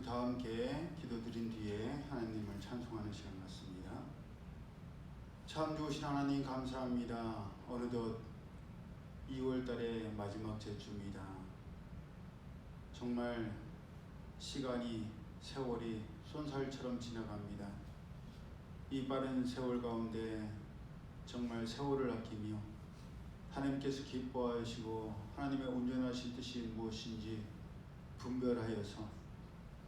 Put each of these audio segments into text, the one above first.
다 함께 기도드린 뒤에 하나님을 찬송하는 시간 같습니다. 참 좋으신 하나님 감사합니다. 어느덧 2월달의 마지막 주입니다. 정말 시간이 세월이 쏜살처럼 지나갑니다. 이 빠른 세월 가운데 정말 세월을 아끼며 하나님께서 기뻐하시고 하나님의 온전하신 뜻이 무엇인지 분별하여서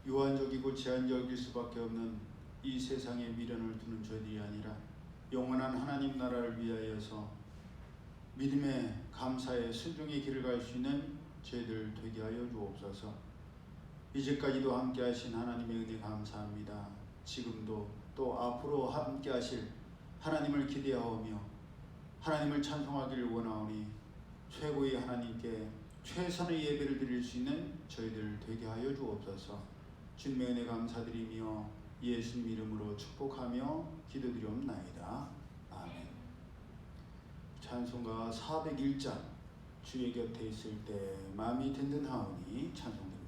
유한적이고 제한적일 수밖에 없는 이 세상에 미련을 두는 저희들이 아니라 영원한 하나님 나라를 위하여서 믿음의 감사의 순종의 길을 갈 수 있는 저희들 되게 하여 주옵소서. 이제까지도 함께 하신 하나님의 은혜 감사합니다. 지금도 또 앞으로 함께 하실 하나님을 기대하오며 하나님을 찬송하기를 원하오니 최고의 하나님께 최선의 예배를 드릴 수 있는 저희들 되게 하여 주옵소서. 주님의 은혜 감사드리며 예수님 이름으로 축복하며 기도드리옵나이다. 아멘. 찬송가 401장 주의 곁에 있을 때 마음이 든든하오니 찬송드립니다.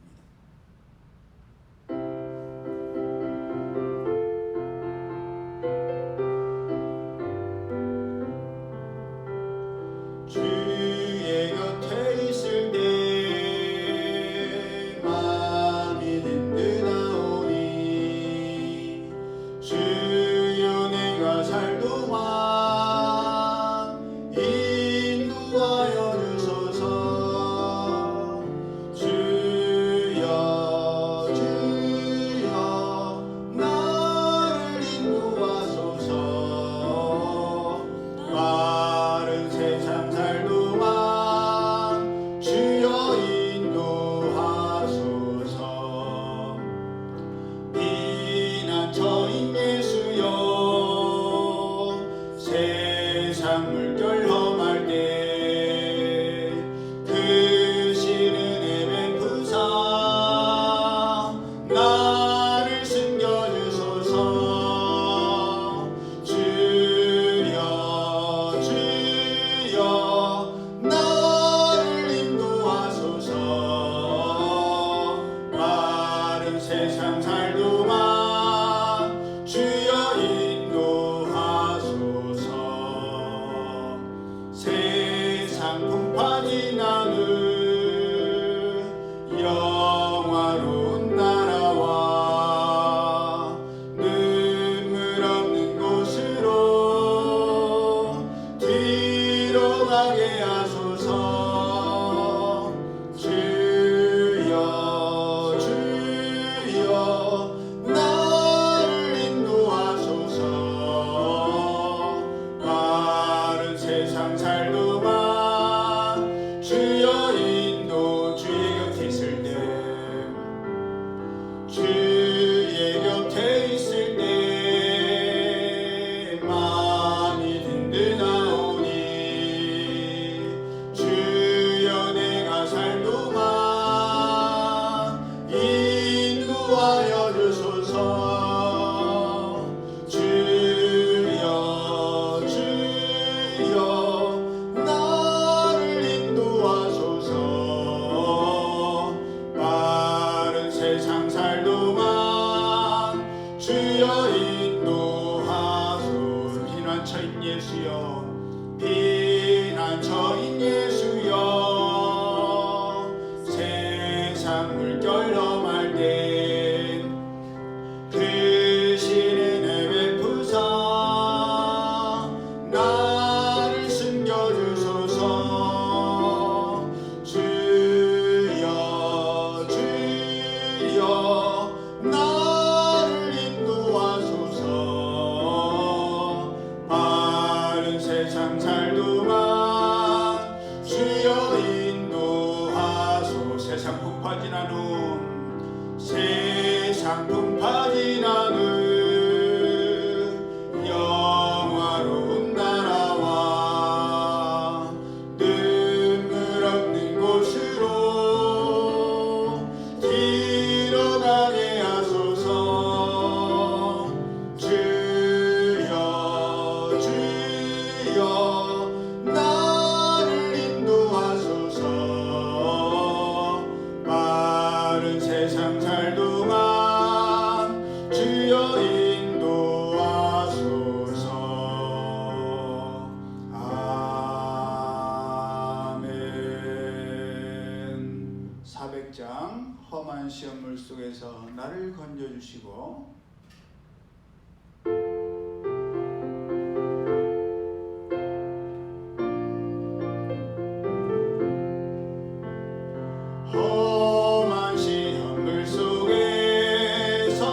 세상 살도록 왕 험한 시험물 속에서 나를 건져주시고 험한 시험물 속에서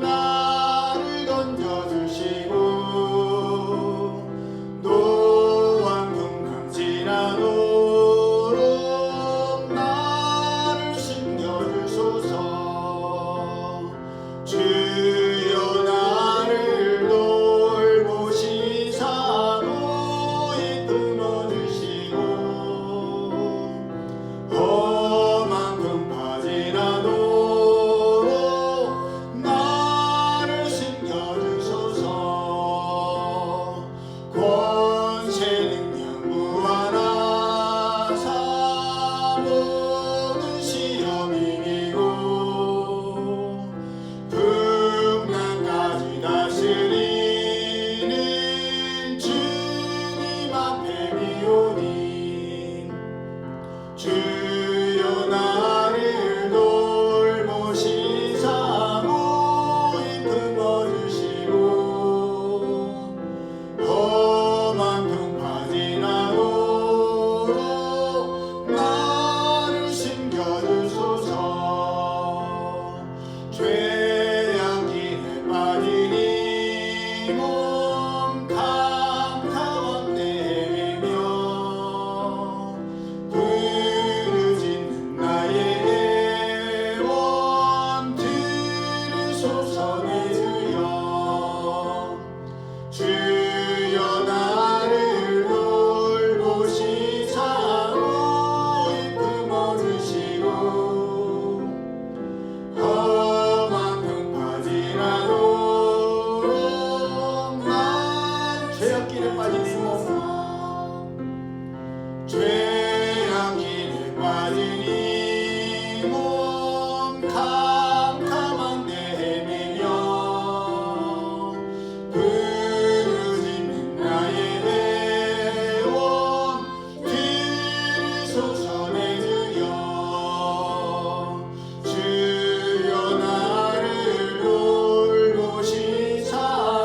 나를 건져주시고 노한 풍랑 지나도록 나를 숨겨주소서. 주여 나를 돌보시사 고이 품어주시고 험한 풍파 지나도록 나를 숨겨주소서. 권세 능력 무한하사 모든 시험 이기고 풍랑까지 다스리는 주님 앞에 비오니 주여 나를 돌보시사 고이 품어주시고 험한 풍파 지나도록 나를 숨겨주소서. 죄악길에 빠진 이 몸 캄캄한 데 헤매며 부르짖는 나의 애원 들으소서. 내 주여 주여 나를 돌보시사 고이 품어주시고 험한 풍파 지나도록 난 죄악길에 빠진 이 몸 죄악길에 빠진 이 몸 캄캄한 데 헤매며 부르짖는 나의 애원 들으소서. 내 주여 주여 나를 돌보시사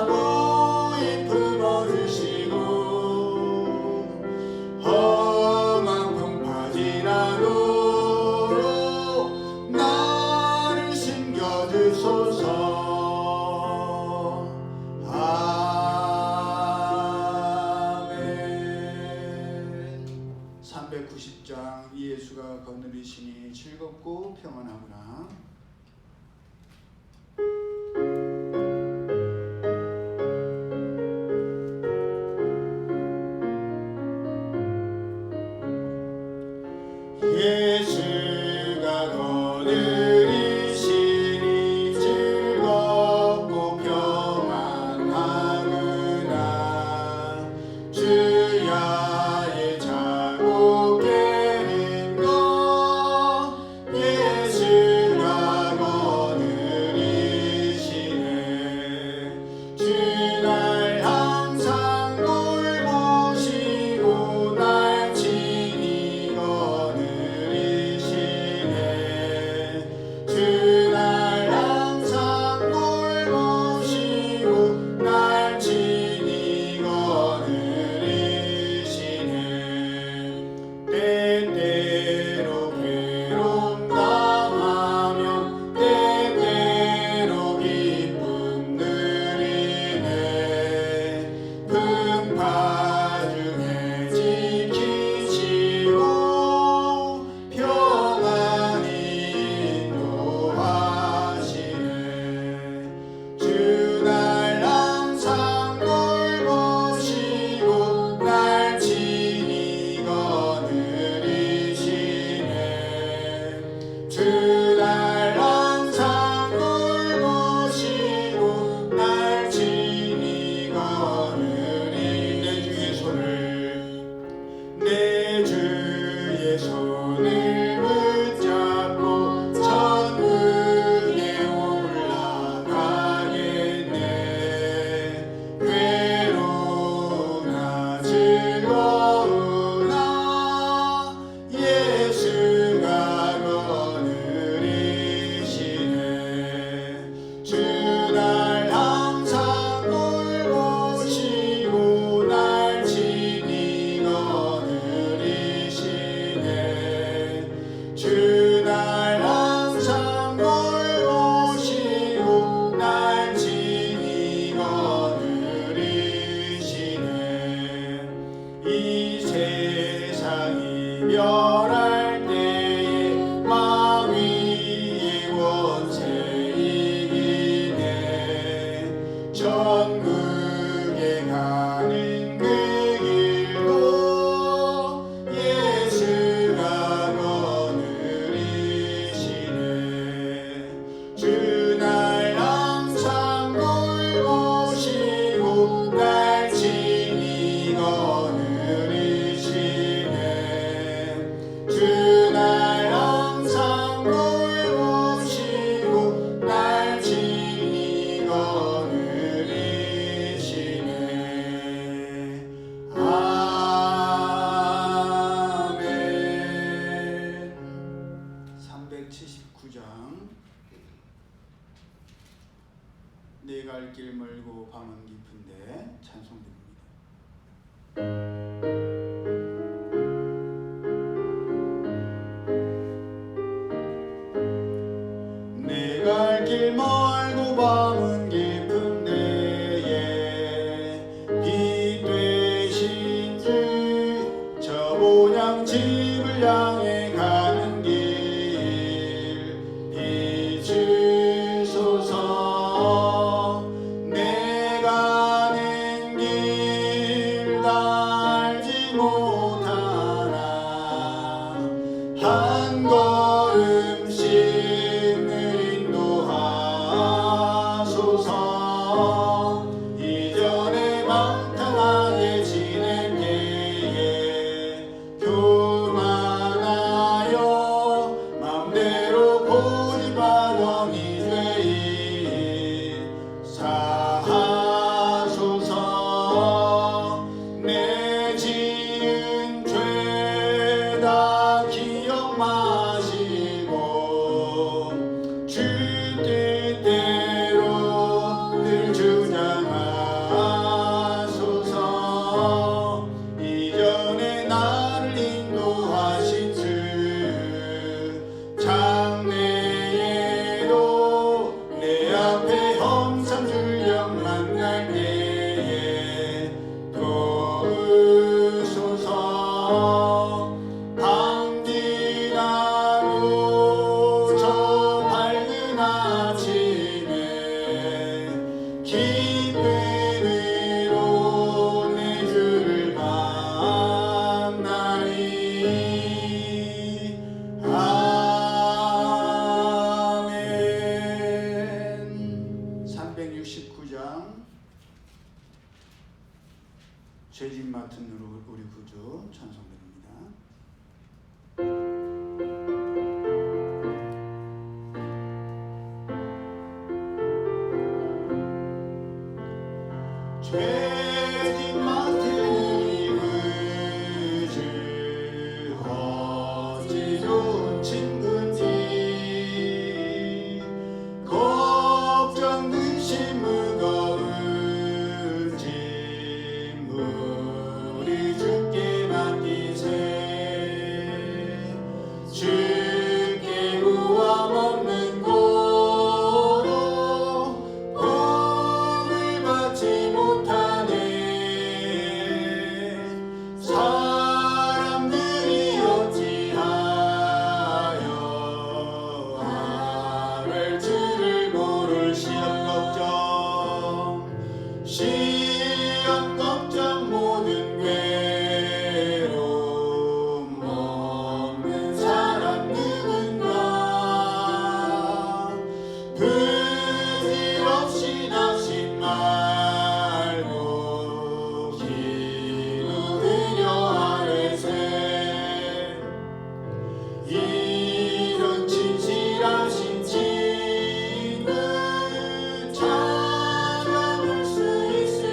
고이 품어주시고 험한 풍파 지나도록 나를 숨겨주소서. 아멘. 390장 예수가 거느리시니 즐겁고 평안하구나. 예수가 거느리시니 즐겁고 평안하구나. 주야의 자고 깨는 것 예수가 거느리시네. 주날 항상 돌보시고 날 친히 거느리시네. 129장 내 갈 길 멀고 밤은 깊은데 찬송드립니다. 내 갈 길 멀고 밤은 깊은 데에 빛 되신 주 저 본향 집을 향해 가는 길 비추소서. 내 가는 길 다 알지 못하나 한 걸음씩 인도하소서. 이전에 방탕하게 지낼 때에 교만하여 맘대로 고집하던 이 죄인 사하소서. 내 지은 죄 다 기억 마시고 주 뜻대로 늘 주장하소서. 이전에 나를 인도하신 주 장래에도 내 앞에 험산 줄령 만날 때에 도우소서. 밤 지나고 저 밝은 아침에 기쁨으로 내 주를 만나리. 아멘. 369장 죄짐 맡은 우리 구주 찬송드립니다. 죄짐 맡은 우리 구주 어찌 좋은 친구인지 걱정 근심 무거운 짐 우리 주께 맡기세. 주께 구함 없는 고로 복을 받지 못하네. 사람들이 어찌하여 아랠 줄을 모를 시험 걱정 모든 괴로움 없는 사람 누군가. 부질없이 낙심 말고 기도드려 아뢰세. 이런 진실하신 친구 찾아볼 수 있을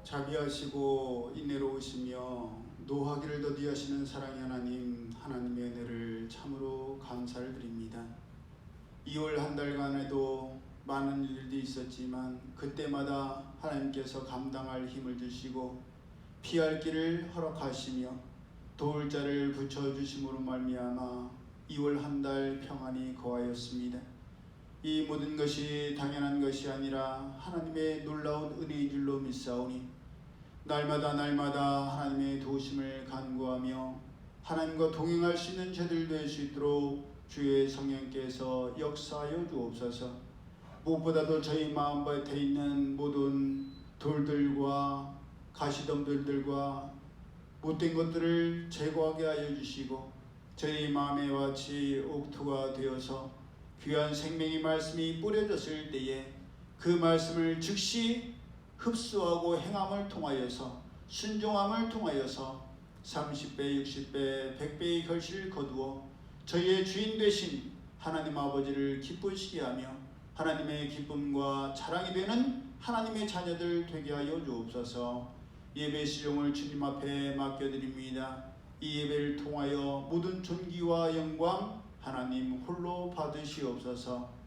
자비하시고 인내로우시며 노하기를 더디하시는 사랑의 하나님, 하나님의 은혜를 참으로 감사를 드립니다. 2월 한 달간에도 많은 일들이 있었지만 그때마다 하나님께서 감당할 힘을 주시고 피할 길을 허락하시며 도울 자를 붙여주심으로 말미암아 2월 한 달 평안히 거하였습니다. 이 모든 것이 당연한 것이 아니라 하나님의 놀라운 은혜인 줄로 믿사오니 날마다 하나님의 도우심을 간구하며 하나님과 동행할 수 있는 저들 될 수 있도록 주의 성령께서 역사하여 주옵소서. 무엇보다도 저희 마음밭에 있는 모든 돌들과 가시덤불들과 못된 것들을 제거하게 하여 주시고 저희 마음에 같이 옥토가 되어서 귀한 생명의 말씀이 뿌려졌을 때에 그 말씀을 즉시 흡수하고 행함을 통하여서 순종함을 통하여서 30배, 60배, 100배의 결실을 거두어 저희의 주인 되신 하나님 아버지를 기쁘시게 하며 하나님의 기쁨과 자랑이 되는 하나님의 자녀들 되게 하여 주옵소서. 예배 시종을 주님 앞에 맡겨드립니다. 이 예배를 통하여 모든 존귀와 영광 하나님 홀로 받으시옵소서.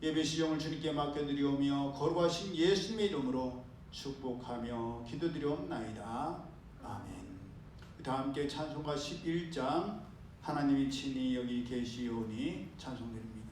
예배 시종을 주님께 맡겨드리오며 거룩하신 예수님의 이름으로 축복하며 기도드리옵나이다. 아멘. 다 함께 찬송가 11장 하나님이 친히 여기 계시오니 찬송드립니다.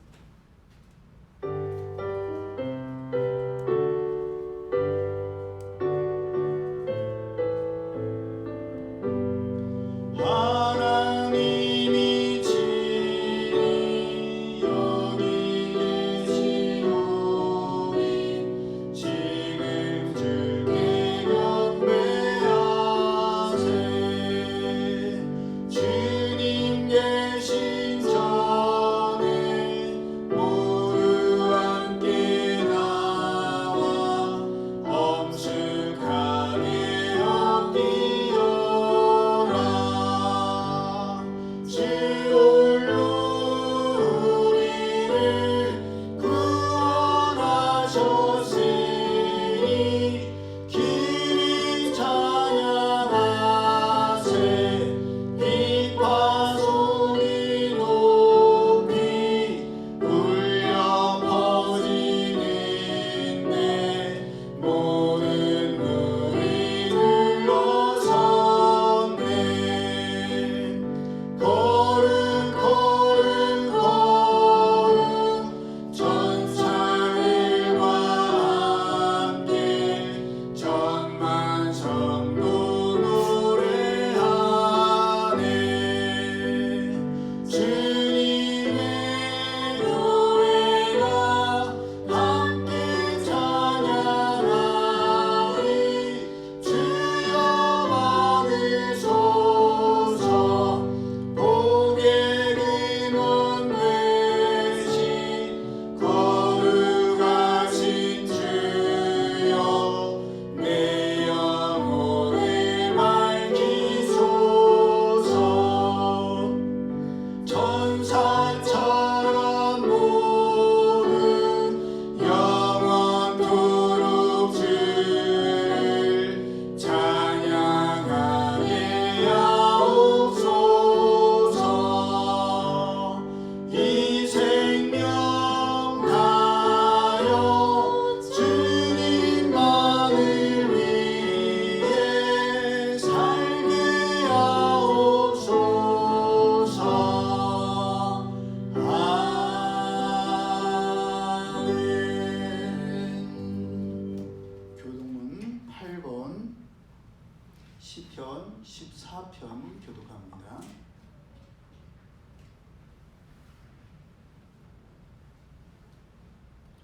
시편 14편 교독합니다.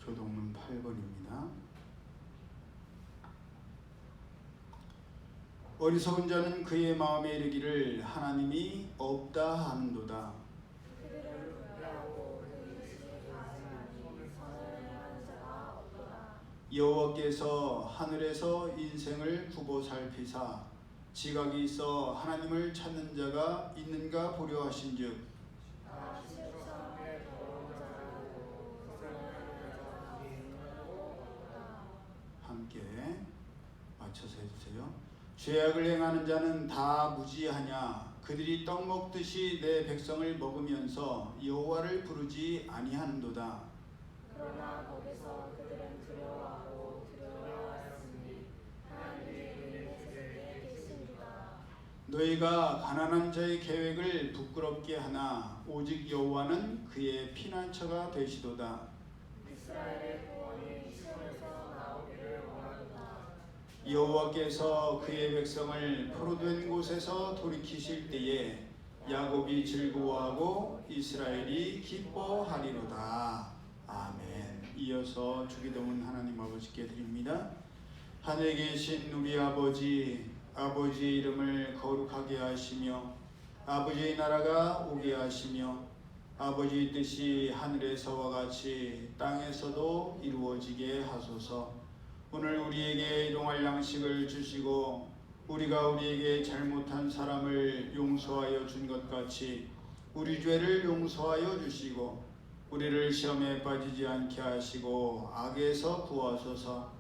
교독문 8번입니다. 어리석은 자는 그의 마음에 이르기를 하나님이 없다 하는도다. 여호와께서 하늘에서 인생을 두고 살피사 지각이 있어 하나님을 찾는 자가 있는가 보려 하신즉 함께 맞춰서 해주세요. 죄악을 행하는 자는 다 무지하냐? 그들이 떡 먹듯이 내 백성을 먹으면서 여호와를 부르지 아니하는도다. 그러나 거기서 그들은 두려워하고 두려워하였으니 하나님의 은혜의 세계에 계신도다. 너희가 가난한 자의 계획을 부끄럽게 하나 오직 여호와는 그의 피난처가 되시도다. 이스라엘의 구원이 시온에서 나오기를 원하노라. 여호와께서 그의 백성을 포로된 곳에서 돌이키실 때에 야곱이 즐거워하고 이스라엘이 기뻐하리로다. 아멘. 이어서 주기도문 하나님 아버지께 드립니다. 하늘에 계신 우리 아버지, 아버지의 이름을 거룩하게 하시며 아버지의 나라가 오게 하시며 아버지의 뜻이 하늘에서와 같이 땅에서도 이루어지게 하소서. 오늘 우리에게 일용할 양식을 주시고 우리가 우리에게 잘못한 사람을 용서하여 준 것 같이 우리 죄를 용서하여 주시고 우리를 시험에 빠지지 않게 하시고 악에서 구하소서.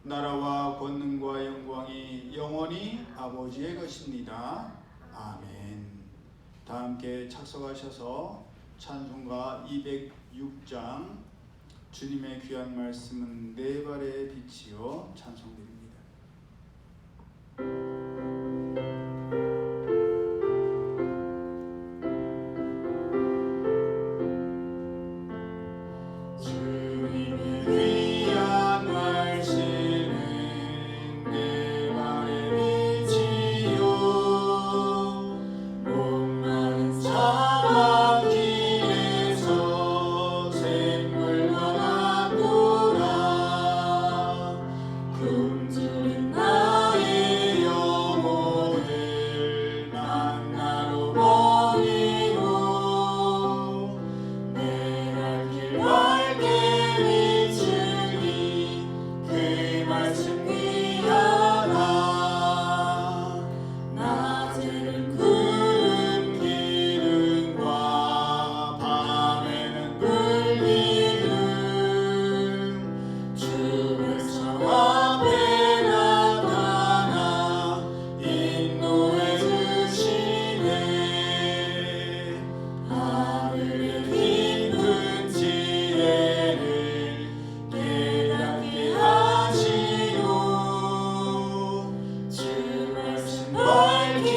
나라와 권능과 영광이 영원히 아버지의 것입니다. 아멘. 다 함께 착석하셔서 찬송가 206장 주님의 귀한 말씀은 내 발의 빛이요 찬송드립니다. 주님의 귀한 말씀은 내 발의 빛이요 목마른 사막 길에서 샘물과 같도다. 굶주린 나의 영혼을 만나로 먹이고 내 갈 길 밝게 비추니 그 말씀 귀하다. 낮에는 구름 기둥과 밤에는 불기둥 주 백성 앞에 나타나 인도해 주시네. 하늘의 깊은 지혜를 깨닫게 하시고 주 말씀 밝히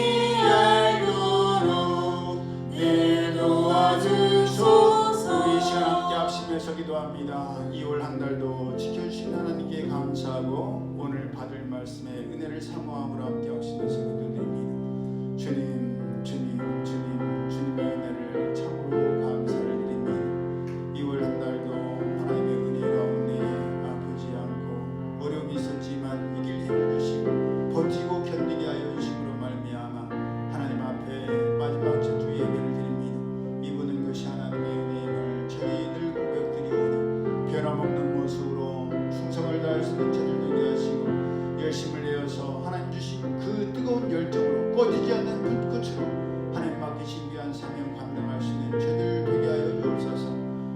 알도록 늘 도와주소서. 우리 시간 함께 합심해서 기도합니다. 2월 한 달도 지켜주신 하나님께 감사하고 오늘 받을 말씀의 은혜를 사모함으로 함께 합심해서 기도드립니다. 주님, 주님, 주님, 주님의 은혜를 참으로 감사를 드립니다. 2월 한 달도 하나님의 은혜 가운데 아프지 않고 어려움이 있었지만 이길 힘을 주시고 버티고 견디게 하여 주심으로 말미암아 하나님 앞에 마지막 주 예배를 드립니다. 이분은 것이 하나님의 은혜임을 저희 늘 고백드리오니 변함없는 모습으로 충성을 다할 수 있는 저들 되게 하시고 열심을 내어서 하나님 주신 그 뜨거운 열정으로 꺼지지 않는 불꽃으로 하나님 맡기신 귀한 사명 감당할 수 있는 저들 되게 하여 주옵소서.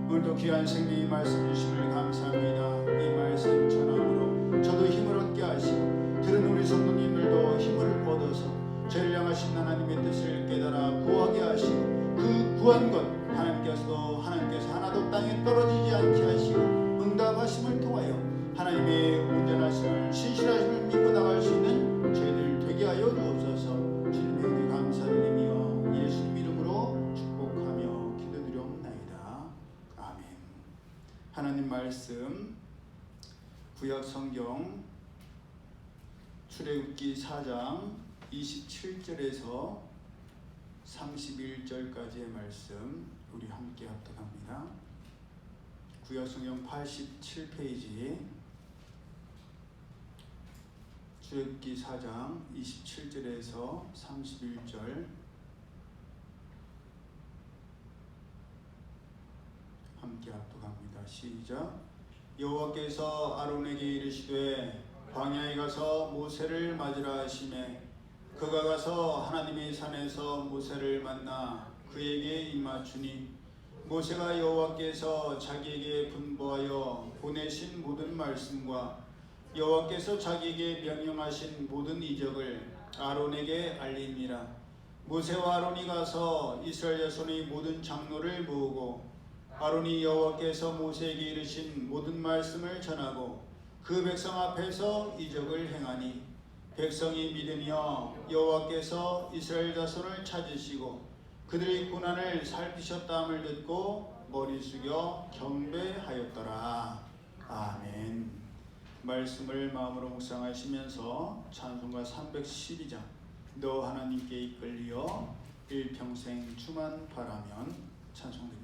오늘도 귀한 생명의 말씀 주심을 감사합니다. 이 말씀 전함으로 저도 힘을 얻게 하시고 들은 우리 성도님들도 힘을 얻어서 저를 향하신 하나님의 뜻을 깨달아 구하게 하시고 그 구한 것 하나님께서 하나도 땅에 떨어지지 않게 하시고 응답하심을 통하여 하나님의 온전하심을 신실하심을 믿고 나갈 수 있는 저희들 되게 하여 주옵소서. 주님의 은혜 감사드리며 예수님 이름으로 축복하며 기도드리옵나이다. 아멘. 하나님 말씀 구약 성경 출애굽기 4장 27절에서 31절까지의 말씀 우리 함께 합독합니다. 구약성경 87페이지 출애굽기 4장 27절에서 31절 함께 합독합니다. 시작. 여호와께서 아론에게 이르시되 광야에 가서 모세를 맞으라 하시매 그가 가서 하나님의 산에서 모세를 만나 그에게 입맞추니 모세가 여호와께서 자기에게 분부하여 보내신 모든 말씀과 여호와께서 자기에게 명령하신 모든 이적을 아론에게 알리니라. 모세와 아론이 가서 이스라엘 자손의 모든 장로를 모으고 아론이 여호와께서 모세에게 이르신 모든 말씀을 전하고 그 백성 앞에서 이적을 행하니 백성이 믿으며 여호와께서 이스라엘 자손을 찾으시고 그들의 고난을 살피셨다함을 듣고 머리 숙여 경배하였더라. 아멘. 말씀을 마음으로 묵상하시면서 찬송가 312장 너 하나님께 이끌리어 일평생 주만 바라면 찬송드립니다.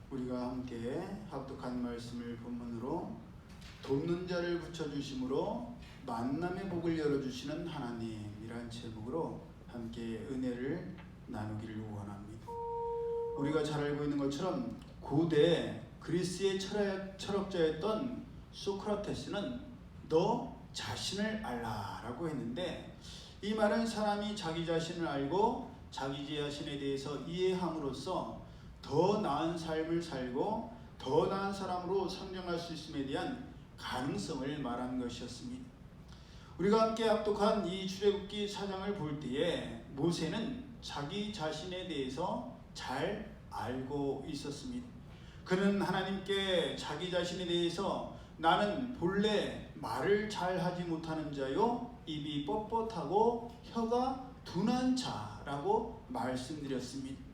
우리가 함께 합독한 말씀을 본문으로 돕는 자를 붙여주심으로 만남의 복을 열어주시는 하나님이란 제목으로 함께 은혜를 나누기를 원합니다. 우리가 잘 알고 있는 것처럼 고대 그리스의 철학자였던 소크라테스는 너 자신을 알라라고 했는데, 이 말은 사람이 자기 자신을 알고 자기 자신에 대해서 이해함으로써 더 나은 삶을 살고 더 나은 사람으로 성장할 수 있음에 대한 가능성을 말하는 것이었습니다. 우리가 함께 합독한 이 출애굽기 4장을 볼 때에 모세는 자기 자신에 대해서 잘 알고 있었습니다. 그는 하나님께 자기 자신에 대해서 나는 본래 말을 잘 하지 못하는 자요 입이 뻣뻣하고 혀가 둔한 자라고 말씀드렸습니다.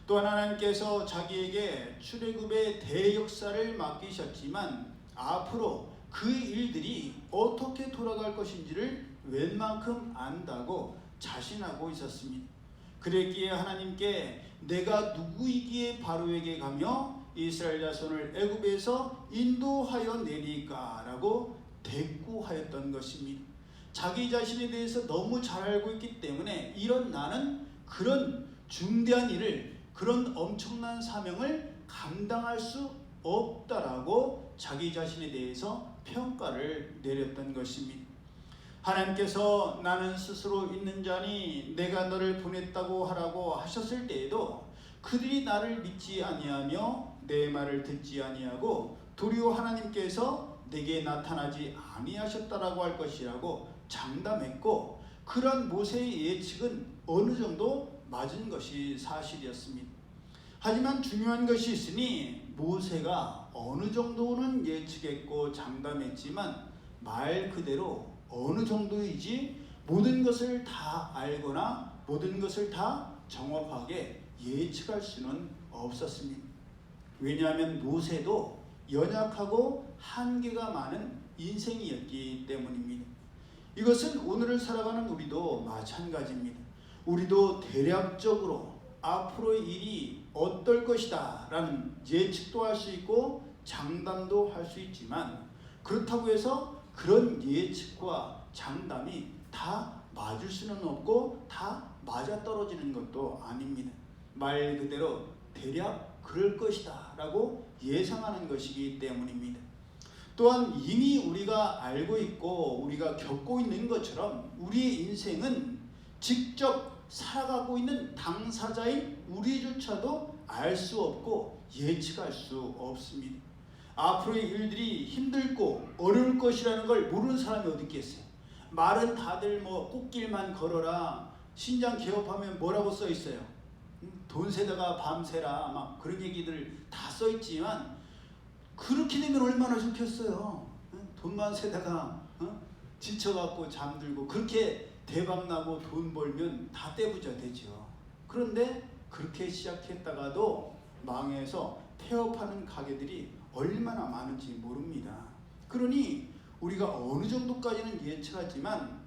또한 하나님께서 자기에게 출애굽의 대역사를 맡기셨지만 앞으로 그 일들이 어떻게 돌아갈 것인지를 웬만큼 안다고 자신하고 있었습니다. 그랬기에 하나님께 내가 누구이기에 바로에게 가며 이스라엘 자손을 애굽에서 인도하여 내리까 라고 대꾸하였던 것입니다. 자기 자신에 대해서 너무 잘 알고 있기 때문에 이런 나는 그런 중대한 일을, 그런 엄청난 사명을 감당할 수 없다라고 자기 자신에 대해서 평가를 내렸던 것입니다. 하나님께서 나는 스스로 있는 자니 내가 너를 보냈다고 하라고 하셨을 때에도 그들이 나를 믿지 아니하며 내 말을 듣지 아니하고 도리어 하나님께서 내게 나타나지 아니하셨다라고 할 것이라고 장담했고, 그런 모세의 예측은 어느 정도 맞은 것이 사실이었습니다. 하지만 중요한 것이 있으니 모세가 어느 정도는 예측했고 장담했지만 말 그대로 어느 정도이지 모든 것을 다 알거나 모든 것을 다 정확하게 예측할 수는 없었습니다. 왜냐하면 모세도 연약하고 한계가 많은 인생이었기 때문입니다. 이것은 오늘을 살아가는 우리도 마찬가지입니다. 우리도 대략적으로 앞으로의 일이 어떨 것이다 라는 예측도 할 수 있고 장담도 할 수 있지만, 그렇다고 해서 그런 예측과 장담이 다 맞을 수는 없고 다 맞아떨어지는 것도 아닙니다. 말 그대로 대략 그럴 것이다 라고 예상하는 것이기 때문입니다. 또한 이미 우리가 알고 있고 우리가 겪고 있는 것처럼 우리의 인생은 직접 살아가고 있는 당사자인 우리조차도 알 수 없고 예측할 수 없습니다. 앞으로의 일들이 힘들고 어려울 것이라는 걸 모르는 사람이 어디 있겠어요. 말은 다들 뭐 꽃길만 걸어라, 신장 개업하면 뭐라고 써 있어요. 돈 세다가 밤새라, 막 그런 얘기들 다 써 있지만 그렇게 되면 얼마나 좋겠어요. 돈만 세다가 지쳐갖고 잠들고 그렇게 대박나고 돈 벌면 다 떼부자 되죠. 그런데 그렇게 시작했다가도 망해서 폐업하는 가게들이 얼마나 많은지 모릅니다. 그러니 우리가 어느 정도까지는 예측하지만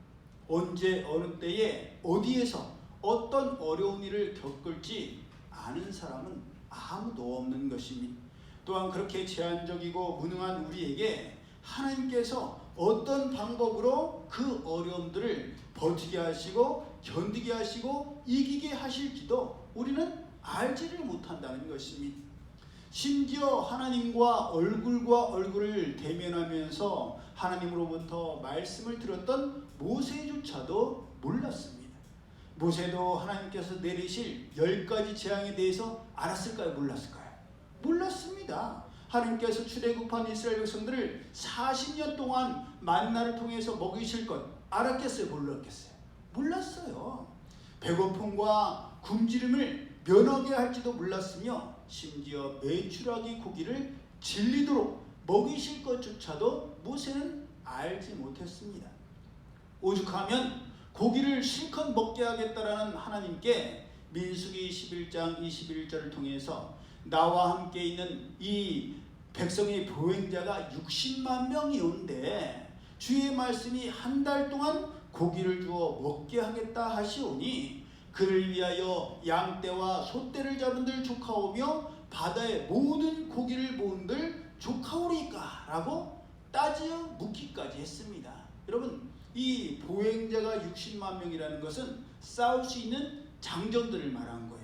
언제 어느 때에 어디에서 어떤 어려운 일을 겪을지 아는 사람은 아무도 없는 것입니다. 또한 그렇게 제한적이고 무능한 우리에게 하나님께서 어떤 방법으로 그 어려움들을 버티게 하시고 견디게 하시고 이기게 하실지도 우리는 알지를 못한다는 것입니다. 심지어 하나님과 얼굴과 얼굴을 대면하면서 하나님으로부터 말씀을 들었던 모세조차도 몰랐습니다. 모세도 하나님께서 내리실 10가지 재앙에 대해서 알았을까요? 몰랐을까요? 몰랐습니다. 하나님께서 출애굽한 이스라엘 백성들을 40년 동안 만나를 통해서 먹이실 것 알았겠어요? 몰랐겠어요? 몰랐어요. 배고픔과 굶주림을 면하게 할지도 몰랐으며 심지어 메추라기 고기를 질리도록 먹이실 것조차도 모세는 알지 못했습니다. 오죽하면 고기를 실컷 먹게 하겠다라는 하나님께 민수기 11장 21절을 통해서 나와 함께 있는 이 백성의 보행자가 60만 명이 온데 주의 말씀이 한 달 동안 고기를 주어 먹게 하겠다 하시오니 그를 위하여 양떼와 소떼를 잡은들 조카오며 바다의 모든 고기를 모은들 조카오리까? 라고 따지어 묻기까지 했습니다. 여러분, 이 보행자가 60만 명이라는 것은 싸울 수 있는 장정들을 말한 거예요.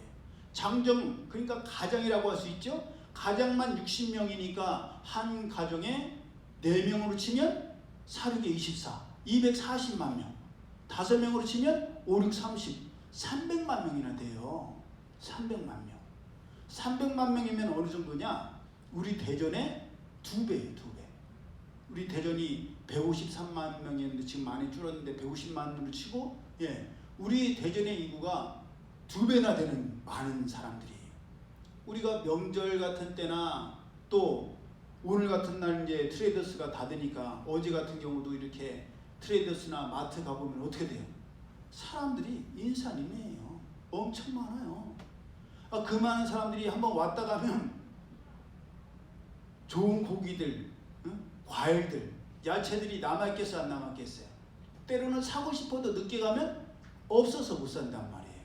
장정, 그러니까 가장이라고 할 수 있죠. 가장만 60명이니까 한 가정에 4명으로 치면 4, 6에 24, 240만 명. 5명으로 치면 5, 6, 30, 300만 명이나 돼요. 300만 명. 300만 명이면 어느 정도냐? 우리 대전의 2배예요, 2배. 우리 대전이 153만 명이었는데 지금 많이 줄었는데 150만 명으로 치고, 우리 대전의 인구가 2배나 되는 많은 사람들이에요. 우리가 명절 같은 때나 또 오늘 같은 날 이제 트레이더스가 닫으니까 어제 같은 경우도 이렇게 트레이더스나 마트 가보면 어떻게 돼요? 사람들이 인산이네요. 엄청 많아요. 그 많은 사람들이 한번 왔다 가면 좋은 고기들, 과일들, 야채들이 남아있겠어요? 안 남아있겠어요? 때로는 사고 싶어도 늦게 가면 없어서 못 산단 말이에요.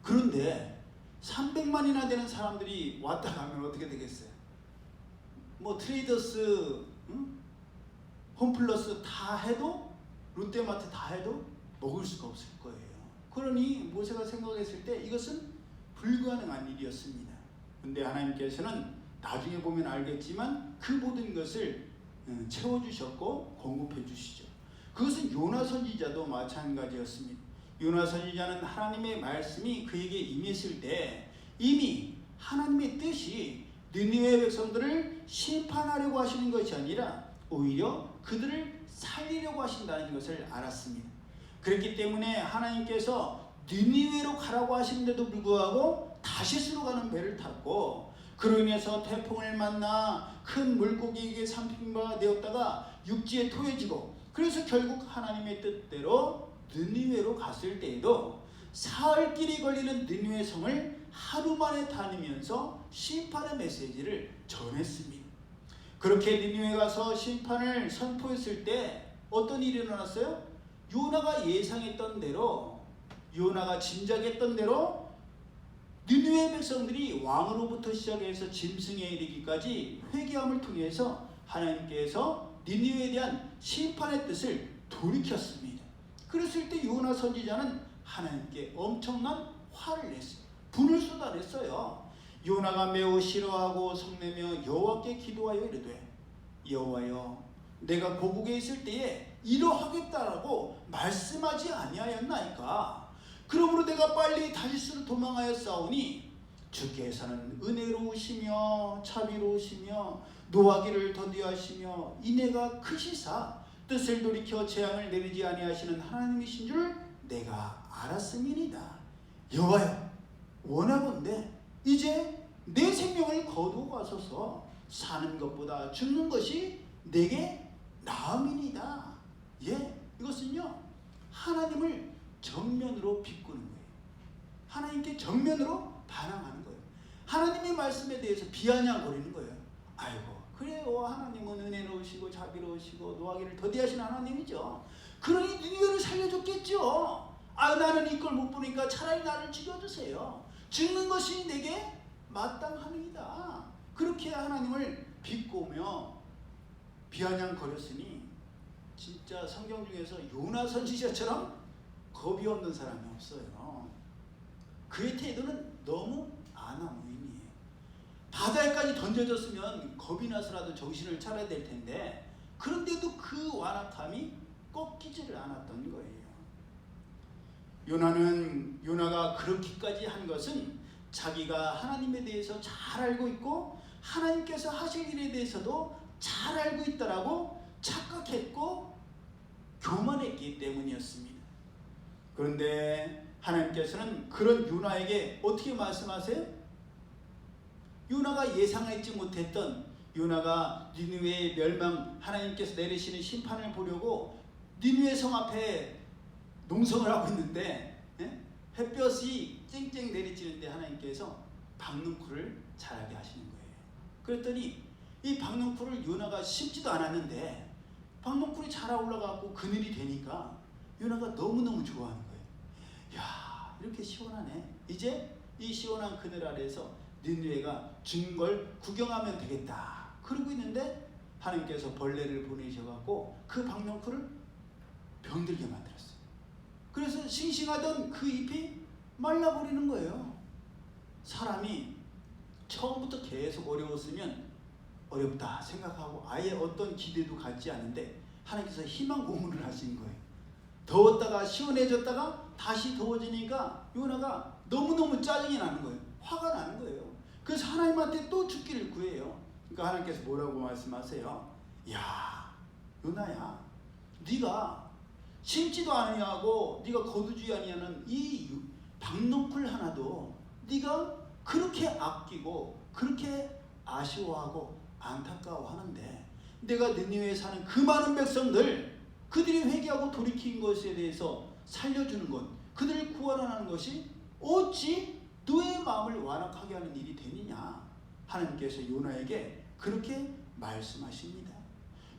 그런데 300만이나 되는 사람들이 왔다 가면 어떻게 되겠어요? 뭐 트레이더스, 홈플러스 다 해도, 롯데마트 다 해도 먹을 수가 없을 거예요. 그러니 모세가 생각했을 때 이것은 불가능한 일이었습니다. 근데 하나님께서는 나중에 보면 알겠지만 그 모든 것을 채워주셨고 공급해 주시죠. 그것은 요나 선지자도 마찬가지였습니다. 요나 선지자는 하나님의 말씀이 그에게 임했을 때 이미 하나님의 뜻이 느니웨 백성들을 심판하려고 하시는 것이 아니라 오히려 그들을 살리려고 하신다는 것을 알았습니다. 그렇기 때문에 하나님께서 느니웨로 가라고 하시는데도 불구하고 다시스로 가는 배를 탔고 그로 인해서 태풍을 만나 큰 물고기에게 삼킨바 되었다가 육지에 토해지고, 그래서 결국 하나님의 뜻대로 느니웨로 갔을 때에도 사흘 길이 걸리는 느니웨 성을 하루 만에 다니면서 심판의 메시지를 전했습니다. 그렇게 느니웨 가서 심판을 선포했을 때 어떤 일이 일어났어요? 요나가 예상했던 대로, 요나가 짐작했던 대로 느니웨 백성들이 왕으로부터 시작해서 짐승에 이르기까지 회개함을 통해서 하나님께서 니느웨에 대한 심판의 뜻을 돌이켰습니다. 그랬을 때 요나 선지자는 하나님께 엄청난 화를 냈어요. 분을 쏟아냈어요. 요나가 매우 싫어하고 성내며 여호와께 기도하여 이르되, 여호와여, 내가 고국에 있을 때에 이러하겠다라고 말씀하지 아니하였나이까? 그러므로 내가 빨리 다시스로 도망하여 싸우니 주께서는 은혜로우시며 자비로우시며 노하기를 더디하시며 인애가 크시사 뜻을 돌이켜 재앙을 내리지 아니하시는 하나님이신 줄 내가 알았음이니이다. 여호와여, 원하건대 이제 내 생명을 거두어 가소서. 사는 것보다 죽는 것이 내게 나음이니이다. 예, 이것은요, 하나님을 정면으로 비꾸는 거예요. 하나님께 정면으로 반항하는 거예요. 하나님의 말씀에 대해서 비아냥거리는 거예요. 아이고, 그래요, 하나님은 은혜로우시고 자비로우시고 노하기를 더디하신 하나님이죠. 그러니 니느웨를 살려줬겠죠. 아, 나는 이걸 못 보니까 차라리 나를 죽여주세요. 죽는 것이 내게 마땅함이다. 그렇게 하나님을 비꼬며 비아냥거렸으니 진짜 성경 중에서 요나 선지자처럼 겁이 없는 사람이 없어요. 그의 태도는 너무 아나무인이에요. 바다에까지 던져졌으면 겁이 나서라도 정신을 차려야 될 텐데, 그런데도 그 완악함이 꺾이지를 않았던 거예요. 요나가 그렇게까지 한 것은 자기가 하나님에 대해서 잘 알고 있고 하나님께서 하실 일에 대해서도 잘 알고 있다라고 착각했고 교만했기 때문이었습니다. 그런데 하나님께서는 그런 요나에게 어떻게 말씀하세요? 요나가 예상하지 못했던, 요나가 니느웨의 멸망, 하나님께서 내리시는 심판을 보려고 니느웨 성 앞에 농성을 하고 있는데 햇볕이 쨍쨍 내리쬐는데 하나님께서 박농쿨을 자라게 하시는 거예요. 그랬더니 이 박농쿨을 요나가 심지도 않았는데 박농쿨이 자라 올라가고 그늘이 되니까 요나가 너무너무 좋아하는 거예요. 야, 이렇게 시원하네. 이제 이 시원한 그늘 아래에서 니느웨가 죽는 걸 구경하면 되겠다. 그러고 있는데 하나님께서 벌레를 보내셔갖고 그 박농쿨을 병들게 만들었어요. 그래서 싱싱하던 그 잎이 말라버리는 거예요. 사람이 처음부터 계속 어려웠으면 어렵다 생각하고 아예 어떤 기대도 갖지 않는데 하나님께서 희망 고문을 하시는 거예요. 더웠다가 시원해졌다가 다시 더워지니까 요나가 너무너무 짜증이 나는 거예요. 화가 나는 거예요. 그래서 하나님한테 또 죽기를 구해요. 그러니까 하나님께서 뭐라고 말씀하세요? 야, 요나야, 네가 심지도 아니하고 네가 거두지 아니하는 이 박농쿨 하나도 네가 그렇게 아끼고 그렇게 아쉬워하고 안타까워하는데 내가 니느웨에 사는 그 많은 백성들, 그들이 회개하고 돌이킨 것에 대해서 살려주는 것, 그들을 구원하는 것이 어찌 너의 마음을 완악하게 하는 일이 되느냐. 하나님께서 요나에게 그렇게 말씀하십니다.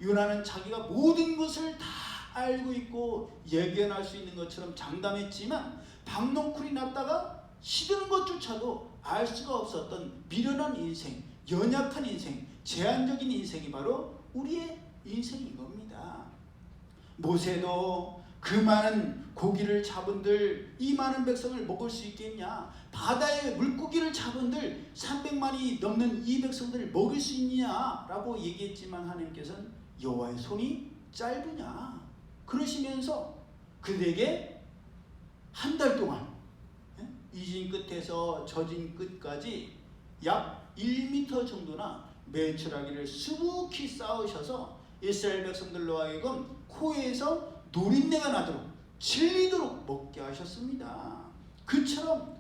요나는 자기가 모든 것을 다 알고 있고 예견할 수 있는 것처럼 장담했지만 박농쿨이 났다가 시드는 것조차도 알 수가 없었던 미련한 인생, 연약한 인생, 제한적인 인생이 바로 우리의 인생인 겁니다. 모세도 그 많은 고기를 잡은들 이 많은 백성을 먹을 수 있겠냐, 바다에 물고기를 잡은들 300만이 넘는 이 백성들을 먹을 수 있느냐라고 얘기했지만 하나님께서는 여호와의 손이 짧으냐 그러시면서 그들에게 한 달 동안 이진 끝에서 저진 끝까지 약 1m 정도나 메추라기를 수북히 쌓으셔서 이스라엘 백성들로 하여금 코에서 노린내가 나도록 질리도록 먹게 하셨습니다. 그처럼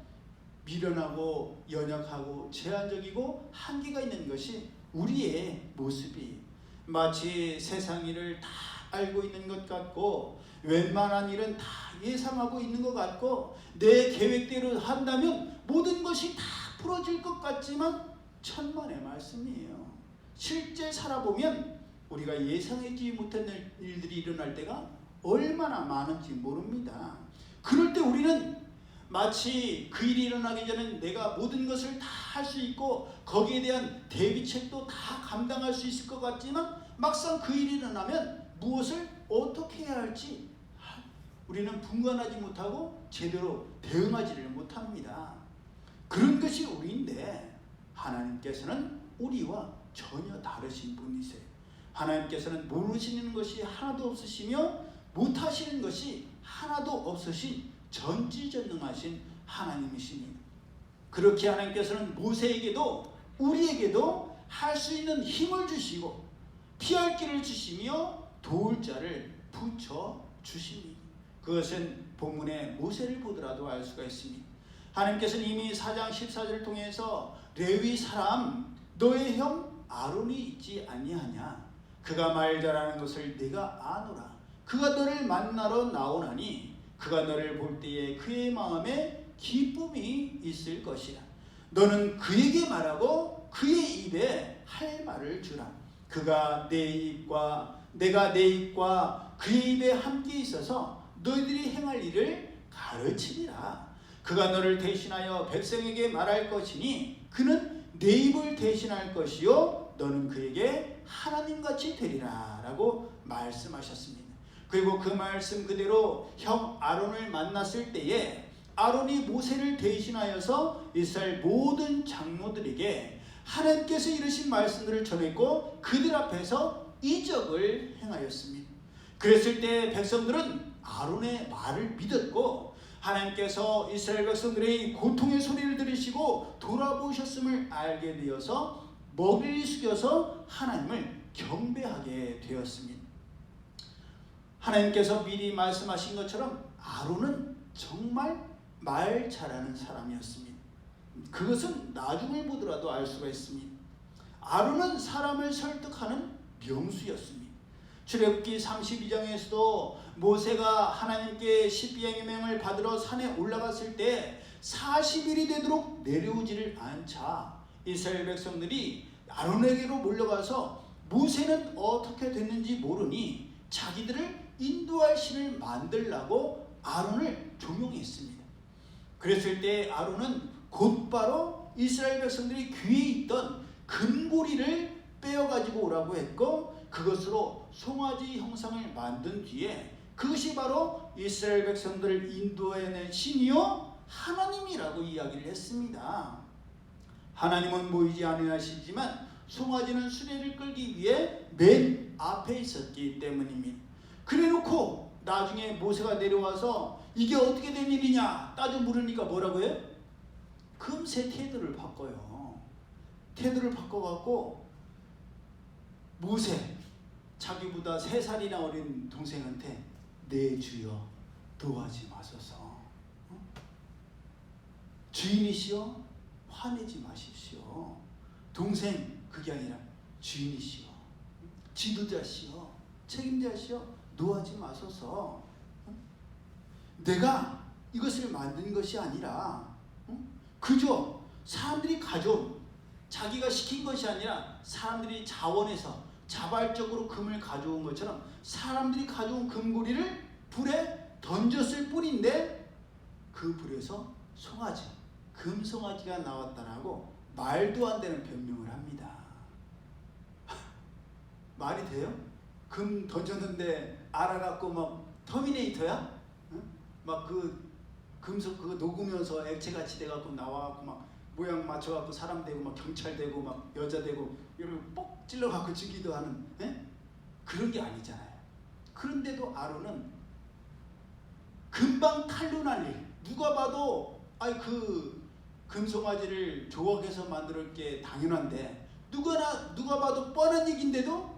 미련하고 연약하고 제한적이고 한계가 있는 것이 우리의 모습이 마치 세상 일을 다 알고 있는 것 같고 웬만한 일은 다 예상하고 있는 것 같고 내 계획대로 한다면 모든 것이 다 풀어질 것 같지만 천만의 말씀이에요. 실제 살아보면 우리가 예상하지 못한 일들이 일어날 때가 얼마나 많은지 모릅니다. 그럴 때 우리는 마치 그 일이 일어나기 전에 내가 모든 것을 다 할 수 있고 거기에 대한 대비책도 다 감당할 수 있을 것 같지만 막상 그 일이 일어나면 무엇을 어떻게 해야 할지 우리는 분간하지 못하고 제대로 대응하지를 못합니다. 그런 것이 우리인데 하나님께서는 우리와 전혀 다르신 분이세요. 하나님께서는 모르시는 것이 하나도 없으시며 못하시는 것이 하나도 없으신 전지전능하신 하나님이십니다. 그렇게 하나님께서는 모세에게도 우리에게도 할 수 있는 힘을 주시고 피할 길을 주시며 도울 자를 붙여 주십니다. 그것은 본문의 모세를 보더라도 알 수가 있습니다. 하나님께서는 이미 4장 14절을 통해서 레위 사람 너의 형 아론이 있지 아니하냐 그가 말 잘하는 것을 네가 아노라 그가 너를 만나러 나오나니 그가 너를 볼 때에 그의 마음에 기쁨이 있을 것이라 너는 그에게 말하고 그의 입에 할 말을 주라 그가 내가 내 입과 그의 입에 함께 있어서 너희들이 행할 일을 가르치리라 그가 너를 대신하여 백성에게 말할 것이니 그는 내 입을 대신할 것이요 너는 그에게 하나님같이 되리라 라고 말씀하셨습니다. 그리고 그 말씀 그대로 형 아론을 만났을 때에 아론이 모세를 대신하여서 이스라엘 모든 장로들에게 하나님께서 이르신 말씀들을 전했고 그들 앞에서 이적을 행하였습니다. 그랬을 때 백성들은 아론의 말을 믿었고 하나님께서 이스라엘 백성들의 고통의 소리를 들으시고 돌아보셨음을 알게 되어서 머리를 숙여서 하나님을 경배하게 되었습니다. 하나님께서 미리 말씀하신 것처럼 아론은 정말 말 잘하는 사람이었습니다. 그것은 나중을 보더라도 알 수가 있습니다. 아론은 사람을 설득하는 명수였습니다. 출애굽기 32장에서도 모세가 하나님께 십계명을 받으러 산에 올라갔을 때 40일이 되도록 내려오지를 않자 이스라엘 백성들이 아론에게로 몰려가서 모세는 어떻게 됐는지 모르니 자기들을 인도할 신을 만들라고 아론을 종용했습니다. 그랬을 때 아론은 곧바로 이스라엘 백성들이 귀에 있던 금고리를 빼어가지고 오라고 했고 그것으로 송아지 형상을 만든 뒤에 그것이 바로 이스라엘 백성들을 인도해낸 신이요 하나님이라고 이야기를 했습니다. 하나님은 보이지 아니하시지만 송아지는 수레를 끌기 위해 맨 앞에 있었기 때문입니다. 그래놓고 나중에 모세가 내려와서 이게 어떻게 된 일이냐 따져 물으니까 뭐라고 해요? 금세 태도를 바꿔요. 태도를 바꿔갖고 모세 자기보다 3살이나 어린 동생한테 내 주여 도와지 마소서 주인이시여 화내지 마십시오. 동생 그게 아니라 주인이시여 지도자시여 책임자시여 노하지 마소서 내가 이것을 만든 것이 아니라 그저 사람들이 가져온 자기가 시킨 것이 아니라 사람들이 자원해서 자발적으로 금을 가져온 것처럼 사람들이 가져온 금고리를 불에 던졌을 뿐인데 그 불에서 송아지 금송아지가 나왔다라고 말도 안 되는 변명을 합니다. 말이 돼요? 금 던졌는데 알아갖고 막 터미네이터야? 막 그 금속 그거 녹으면서 액체같이 돼갖고 나와갖고 막 모양 맞춰갖고 사람 되고 막 경찰 되고 막 여자 되고 이러고 뻑 찔러갖고 죽기도 하는 그런 게 아니잖아요. 그런데도 아론은 금방 칼로 날 일 누가 봐도 그 금송아지를 조각해서 만들 게 당연한데 누가 봐도 뻔한 얘기인데도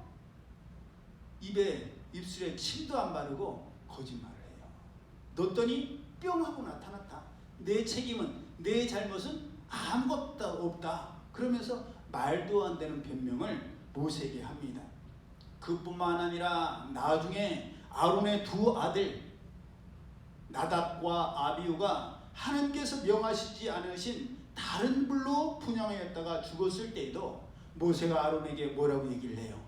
입술에 침도 안 바르고 거짓말을 해요. 넣었더니 뿅 하고 나타났다. 내 책임은, 내 잘못은 아무것도 없다. 그러면서 말도 안 되는 변명을 모세에게 합니다. 그뿐만 아니라 나중에 아론의 두 아들 나답과 아비후가 하나님께서 명하시지 않으신 다른 불로 분향하였다가 죽었을 때에도 모세가 아론에게 뭐라고 얘기를 해요?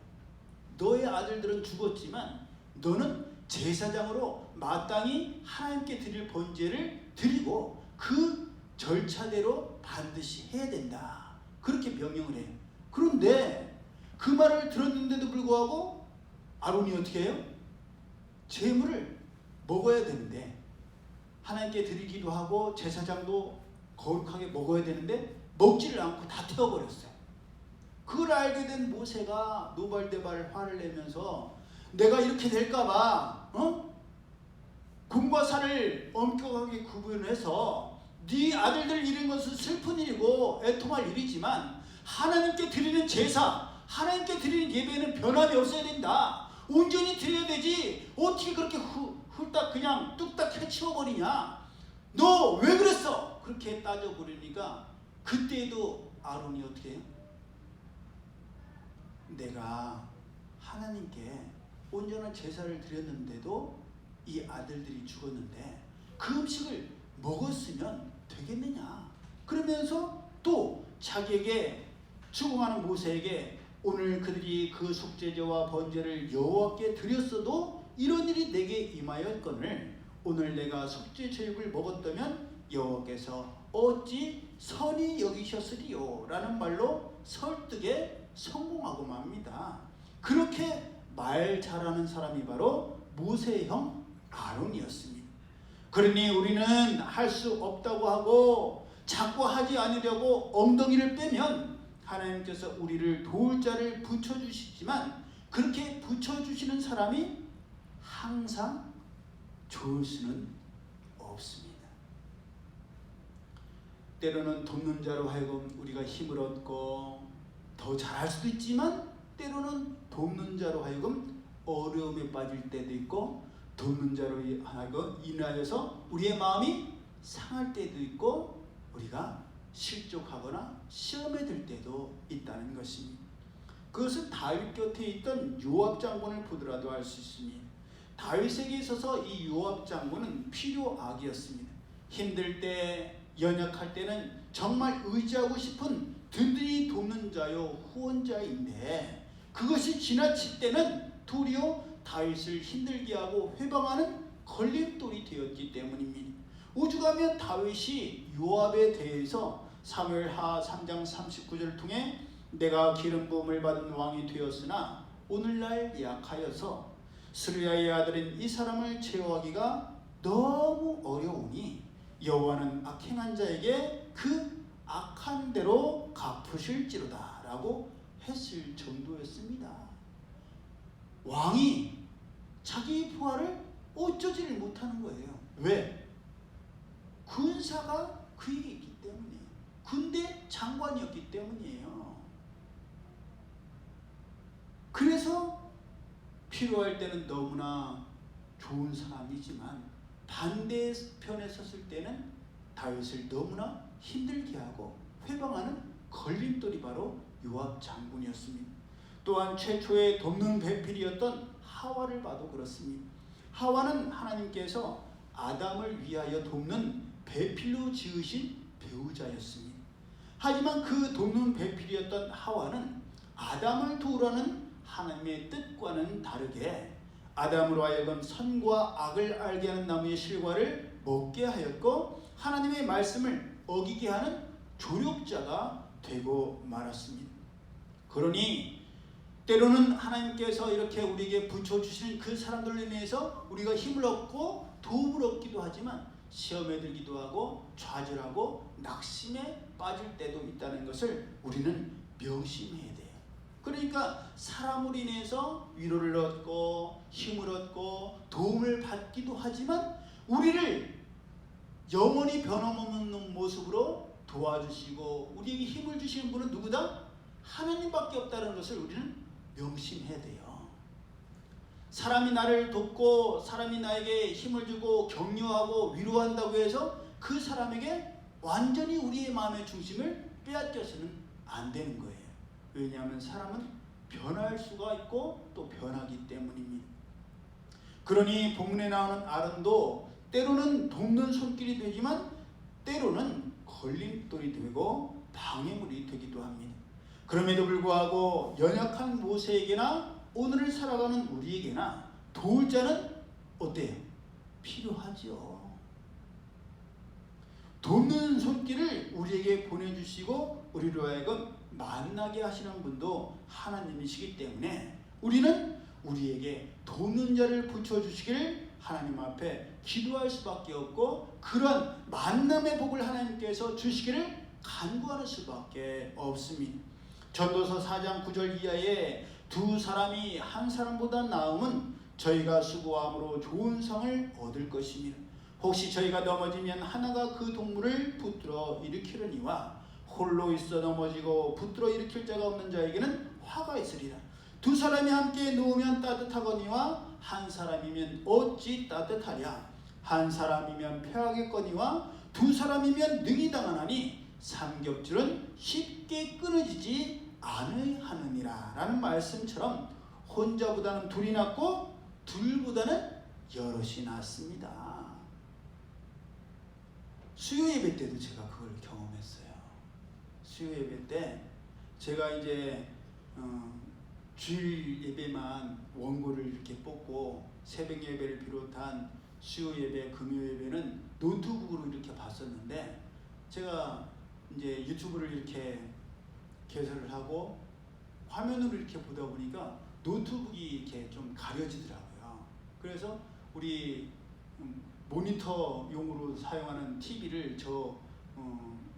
너의 아들들은 죽었지만 너는 제사장으로 마땅히 하나님께 드릴 번제를 드리고 그 절차대로 반드시 해야 된다. 그렇게 명령을 해요. 그런데 그 말을 들었는데도 불구하고 아론이 어떻게 해요? 제물을 먹어야 되는데, 하나님께 드리기도 하고 제사장도 거룩하게 먹어야 되는데 먹지를 않고 다 태워버렸어요. 그걸 알게 된 모세가 노발대발 화를 내면서 내가 이렇게 될까봐 공과 사를 엄격하게 구분해서 네 아들들 잃은 것은 슬픈 일이고 애통할 일이지만 하나님께 드리는 제사, 하나님께 드리는 예배는 변함이 없어야 된다. 온전히 드려야 되지 어떻게 그렇게 훌딱 그냥 뚝딱 해치워버리냐. 너 왜 그랬어? 그렇게 따져버리니까 그때도 아론이 어떻게 해요? 내가 하나님께 온전한 제사를 드렸는데도 이 아들들이 죽었는데 그 음식을 먹었으면 되겠느냐. 그러면서 또 자기에게 추궁하는 모세에게 오늘 그들이 그 속죄제와 번제를 여호와께 드렸어도 이런 일이 내게 임하였거늘 오늘 내가 속죄제육을 먹었다면 여호와께서 어찌 선히 여기셨으리요 라는 말로 설득에 성공하고 맙니다. 그렇게 말 잘하는 사람이 바로 모세의 형 아론이었습니다. 그러니 우리는 할 수 없다고 하고 자꾸 하지 않으려고 엉덩이를 빼면 하나님께서 우리를 도울 자를 붙여주시지만 그렇게 붙여주시는 사람이 항상 좋을 수는 없습니다. 때로는 돕는 자로 하여금 우리가 힘을 얻고 더 잘할 수도 있지만 때로는 돕는 자로 하여금 어려움에 빠질 때도 있고 돕는 자로 하여금 인하여서 우리의 마음이 상할 때도 있고 우리가 실족하거나 시험에 들 때도 있다는 것입니다. 그것은 다윗 곁에 있던 요압 장군을 보더라도 알 수 있습니다. 다윗에게 있어서 이 요압 장군은 필요악이었습니다. 힘들 때, 연약할 때는 정말 의지하고 싶은 든든히 돕는 자요 후원자인데 그것이 지나칠 때는 도리어 다윗을 힘들게 하고 회방하는 걸림돌이 되었기 때문입니다. 오죽하면 다윗이 요압에 대해서 사무엘하 3장 39절을 통해 내가 기름 부음을 받은 왕이 되었으나 오늘날 약하여서 스루야의 아들인 이 사람을 제어하기가 너무 어려우니 여호와는 악행한 자에게 그 악한 대로 갚으실지로다 라고 했을 정도였습니다. 왕이 자기 부하를 어쩌지를 못하는 거예요. 왜? 군사가 그에게 있기 때문이에요. 군대 장관이었기 때문이에요. 그래서 필요할 때는 너무나 좋은 사람이지만 반대편에 섰을 때는 다윗을 너무나 힘들게 하고 회방하는 걸림돌이 바로 요압 장군이었습니다. 또한 최초의 돕는 배필이었던 하와를 봐도 그렇습니다. 하와는 하나님께서 아담을 위하여 돕는 배필로 지으신 배우자였습니다. 하지만 그 돕는 배필이었던 하와는 아담을 도우라는 하나님의 뜻과는 다르게 아담으로 하여금 선과 악을 알게 하는 나무의 실과를 먹게 하였고 하나님의 말씀을 어기게 하는 조력자가 되고 말았습니다. 그러니 때로는 하나님께서 이렇게 우리에게 붙여주시는 그 사람들로 인해서 우리가 힘을 얻고 도움을 얻기도 하지만 시험에 들기도 하고 좌절하고 낙심에 빠질 때도 있다는 것을 우리는 명심해야 돼요. 그러니까 사람으로 인해서 위로를 얻고 힘을 얻고 도움을 받기도 하지만 우리를 영원히 변함없는 모습으로 도와주시고 우리에게 힘을 주시는 분은 누구다? 하나님밖에 없다는 것을 우리는 명심해야 돼요. 사람이 나를 돕고 사람이 나에게 힘을 주고 격려하고 위로한다고 해서 그 사람에게 완전히 우리의 마음의 중심을 빼앗겨서는 안 되는 거예요. 왜냐하면 사람은 변할 수가 있고 또 변하기 때문입니다. 그러니 본문에 나오는 아론도 때로는 돕는 손길이 되지만 때로는 걸림돌이 되고 방해물이 되기도 합니다. 그럼에도 불구하고 연약한 모세에게나 오늘을 살아가는 우리에게나 도울 자는 어때요? 필요하죠. 돕는 손길을 우리에게 보내주시고 우리로 하여금 만나게 하시는 분도 하나님이시기 때문에 우리는 우리에게 돕는 자를 붙여주시길 하나님 앞에 기도할 수밖에 없고 그런 만남의 복을 하나님께서 주시기를 간구하는 수밖에 없습니다. 전도서 4장 9절 이하에 두 사람이 한 사람보다 나음은 저희가 수고함으로 좋은 상을 얻을 것입니다. 혹시 저희가 넘어지면 하나가 그 동물을 붙들어 일으키려니와 홀로 있어 넘어지고 붙들어 일으킬 자가 없는 자에게는 화가 있으리라. 두 사람이 함께 누우면 따뜻하거니와 한 사람이면 어찌 따뜻하랴. 한 사람이면 패하겠거니와 두 사람이면 능히 당하나니 삼겹줄은 쉽게 끊어지지 않으하느니라 라는 말씀처럼 혼자보다는 둘이 낫고 둘보다는 여럿이 낫습니다. 수요 예배 때도 제가 그걸 경험했어요. 수요 예배 때 제가 이제 주일 예배만 원고를 이렇게 뽑고 새벽 예배를 비롯한 수요 예배, 금요 예배는 노트북으로 이렇게 봤었는데 제가 이제 유튜브를 이렇게 개설을 하고 화면으로 이렇게 보다 보니까 노트북이 이렇게 좀 가려지더라고요. 그래서 우리 모니터용으로 사용하는 TV를 저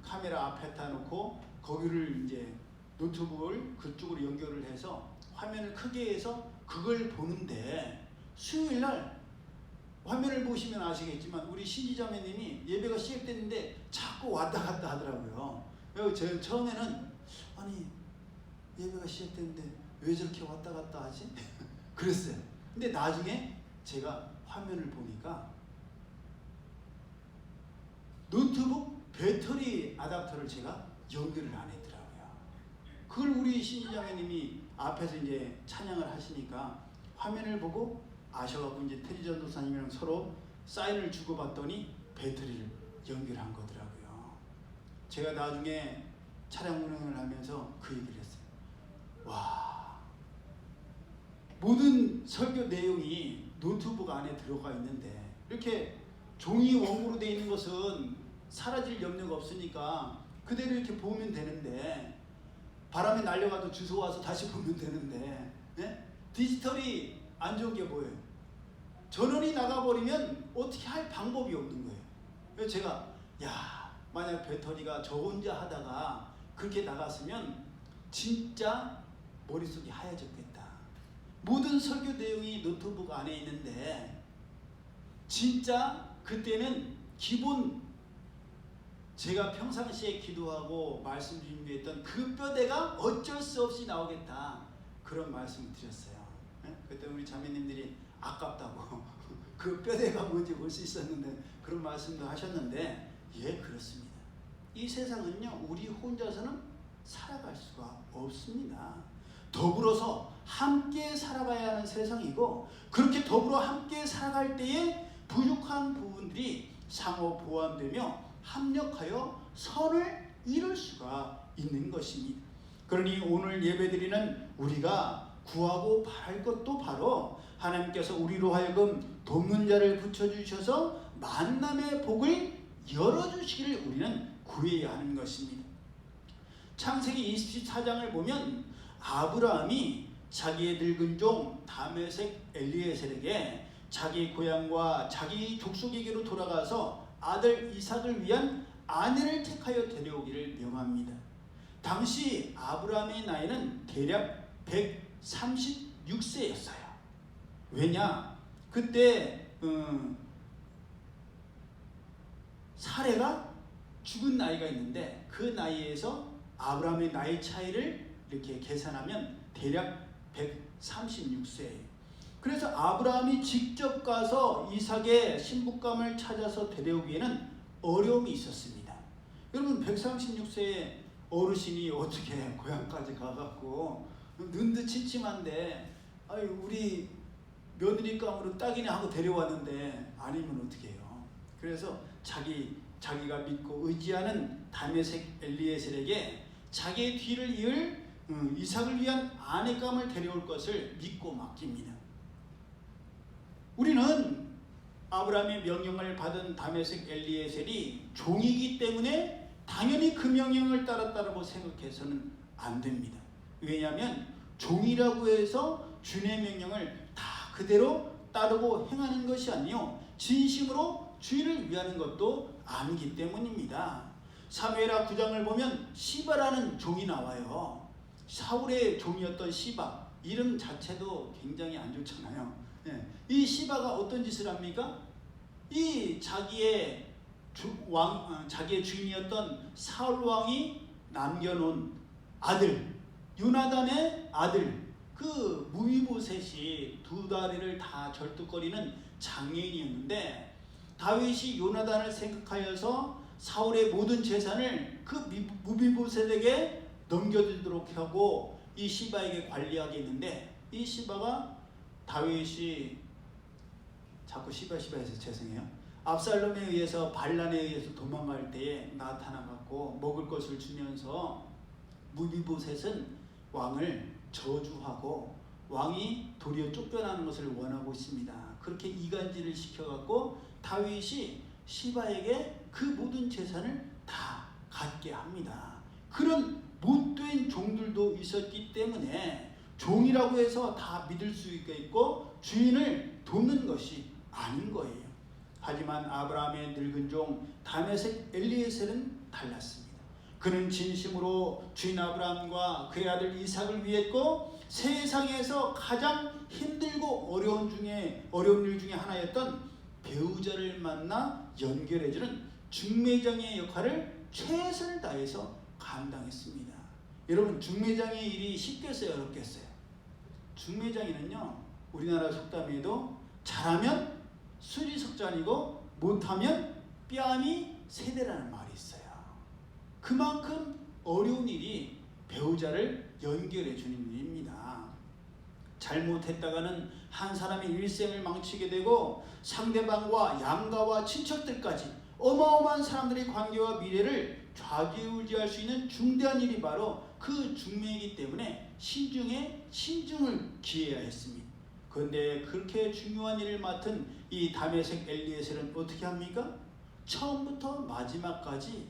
카메라 앞에다 놓고 거기를 이제 노트북을 그쪽으로 연결을 해서 화면을 크게 해서 그걸 보는데 수요일날 화면을 보시면 아시겠지만 우리 신지자매님이 예배가 시작됐는데 자꾸 왔다 갔다 하더라고요. 그래서 제가 처음에는 아니 예배가 시작됐는데 왜 저렇게 왔다 갔다 하지? 그랬어요. 근데 나중에 제가 화면을 보니까 노트북 배터리 아답터를 제가 연결을 안 했더라고요. 그걸 우리 신지자매님이 앞에서 이제 찬양을 하시니까 화면을 보고 아셔갖고 이제 테리 전도사님이랑 서로 사인을 주고받더니 배터리를 연결한 거더라고요. 제가 나중에 차량 운행을 하면서 그 얘기를 했어요. 와, 모든 설교 내용이 노트북 안에 들어가 있는데 이렇게 종이 원고로 되어 있는 것은 사라질 염려가 없으니까 그대로 이렇게 보면 되는데 바람에 날려가도 주워 와서 다시 보면 되는데 네? 디지털이 안 좋은 게 뭐예요? 전원이 나가버리면 어떻게 할 방법이 없는 거예요. 그래서 제가 만약 배터리가 저 혼자 하다가 그렇게 나갔으면 진짜 머릿속이 하얘졌겠다. 모든 설교 내용이 노트북 안에 있는데 진짜 그때는 기본 제가 평상시에 기도하고 말씀 준비했던 그 뼈대가 어쩔 수 없이 나오겠다. 그런 말씀을 드렸어요. 그때 우리 자매님들이 아깝다고 그 뼈대가 뭔지 볼 수 있었는데 그런 말씀도 하셨는데 예, 그렇습니다. 이 세상은요 우리 혼자서는 살아갈 수가 없습니다. 더불어서 함께 살아가야 하는 세상이고 그렇게 더불어 함께 살아갈 때에 부족한 부분들이 상호 보완되며 합력하여 선을 이룰 수가 있는 것입니다. 그러니 오늘 예배드리는 우리가 구하고 바랄 것도 바로 하나님께서 우리로 하여금 돕는 자를 붙여주셔서 만남의 복을 열어주시기를 우리는 구해야 하는 것입니다. 창세기 24장을 보면 아브라함이 자기의 늙은 종 다메섹 엘리에셀에게 자기 고향과 자기 족속에게로 돌아가서 아들 이삭을 위한 아내를 택하여 데려오기를 명합니다. 당시 아브라함의 나이는 대략 136세였어요. 왜냐? 그때 사레가 죽은 나이가 있는데 그 나이에서 아브라함의 나이 차이를 이렇게 계산하면 대략 136세예요. 그래서 아브라함이 직접 가서 이삭의 신부감을 찾아서 데려오기에는 어려움이 있었습니다. 여러분 136세의 어르신이 어떻게 고향까지 가갖고 눈도 침침한데 우리 며느리감으로 딱이네 하고 데려왔는데 아니면 어떻게 해요? 그래서 자기가 믿고 의지하는 다메섹 엘리에셀에게 자기의 뒤를 이을 이삭을 위한 아내감을 데려올 것을 믿고 맡깁니다. 우리는 아브라함의 명령을 받은 다메섹 엘리에셀이 종이기 때문에 당연히 그 명령을 따랐다고 생각해서는 안 됩니다. 왜냐하면 종이라고 해서 주님의 명령을 다 그대로 따르고 행하는 것이 아니요 진심으로 주인을 위하는 것도 아니기 때문입니다. 사무엘하 9장을 보면 시바라는 종이 나와요. 사울의 종이었던 시바, 이름 자체도 굉장히 안 좋잖아요. 이 시바가 어떤 짓을 합니까? 이 자기의 주인이었던 사울 왕이 남겨놓은 아들, 요나단의 아들, 그 무비보셋이 두 다리를 다 절뚝거리는 장애인이었는데 다윗이 요나단을 생각하여서 사울의 모든 재산을 그 무비보셋에게 넘겨주도록 하고 이 시바에게 관리하게 했는데 이 시바가 다윗이 자꾸 시바해서 죄송해요. 압살롬에 의해서 반란에 의해서 도망갈 때에 나타나갖고 먹을 것을 주면서 무비보셋은 왕을 저주하고 왕이 도리어 쫓겨나는 것을 원하고 있습니다. 그렇게 이간질을 시켜갖고 다윗이 시바에게 그 모든 재산을 다 갖게 합니다. 그런 못된 종들도 있었기 때문에 종이라고 해서 다 믿을 수 있고 주인을 돕는 것이 아닌 거예요. 하지만 아브라함의 늙은 종 다메섹 엘리에셀은 달랐습니다. 그는 진심으로 주인 아브라함과 그의 아들 이삭을 위했고 세상에서 가장 힘들고 어려운 일 중에 하나였던 배우자를 만나 연결해주는 중매장의 역할을 최선을 다해서 감당했습니다. 여러분 중매장의 일이 쉽겠어요? 어렵겠어요? 중매장에는요 우리나라 속담에도 잘하면 수리석잔이고 못하면 뺨이 세대라는 말이 있어요. 그만큼 어려운 일이 배우자를 연결해 주는 일입니다. 잘못했다가는 한 사람의 일생을 망치게 되고 상대방과 양가와 친척들까지 어마어마한 사람들의 관계와 미래를 좌지우지할 수 있는 중대한 일이 바로 그 중매이기 때문에 신중에 신중을 기해야 했습니다. 그런데 그렇게 중요한 일을 맡은 이 다메섹 엘리에셀은 어떻게 합니까? 처음부터 마지막까지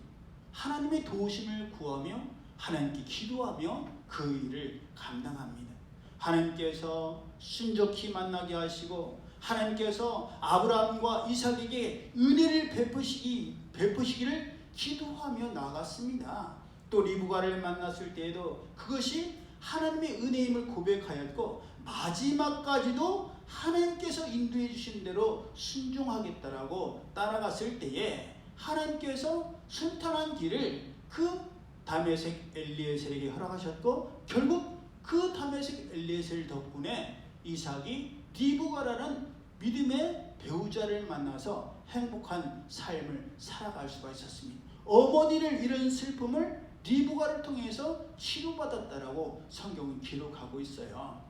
하나님의 도우심을 구하며 하나님께 기도하며 그 일을 감당합니다. 하나님께서 순적히 만나게 하시고 하나님께서 아브라함과 이삭에게 은혜를 베푸시기를 기도하며 나갔습니다. 또 리브가를 만났을 때에도 그것이 하나님의 은혜임을 고백하였고 마지막까지도 하나님께서 인도해 주신 대로 순종하겠다라고 따라갔을 때에 하나님께서 순탄한 길을 그 다메섹 엘리에셀에게 허락하셨고 결국 그 다메섹 엘리에셀 덕분에 이삭이 리브가라는 믿음의 배우자를 만나서 행복한 삶을 살아갈 수가 있었습니다. 어머니를 잃은 슬픔을 리브가를 통해서 치료받았다라고 성경은 기록하고 있어요.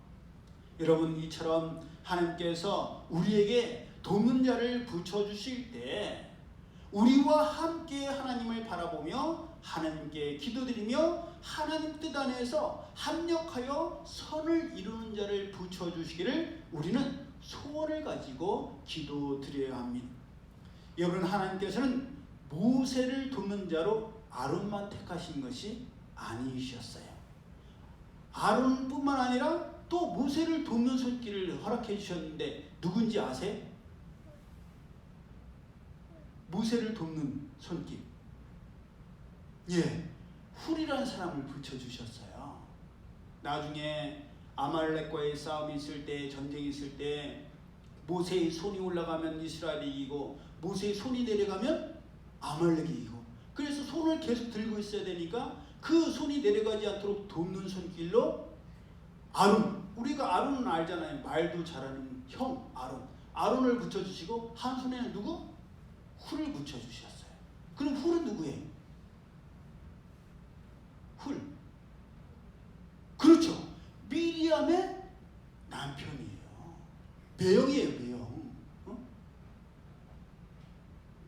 여러분 이처럼 하나님께서 우리에게 돕는 자를 붙여주실 때 우리와 함께 하나님을 바라보며 하나님께 기도드리며 하나님 뜻 안에서 합력하여 선을 이루는 자를 붙여주시기를 우리는 소원을 가지고 기도드려야 합니다. 여러분 하나님께서는 모세를 돕는 자로 아론만 택하신 것이 아니셨어요. 아론뿐만 아니라 또 모세를 돕는 손길을 허락해 주셨는데 누군지 아세요? 모세를 돕는 손길. 훌이라는 사람을 붙여주셨어요. 나중에 아말렉과의 싸움이 있을 때, 전쟁이 있을 때 모세의 손이 올라가면 이스라엘이 이기고 모세의 손이 내려가면 아말렉이 이기고 그래서 손을 계속 들고 있어야 되니까 그 손이 내려가지 않도록 돕는 손길로 아론, 우리가 아론은 알잖아요. 말도 잘하는 형 아론을 붙여주시고 한 손에는 누구? 훌을 붙여주셨어요. 그럼 훌은 누구예요? 훌. 그렇죠. 미리암의 남편이에요. 매형이에요, 매형.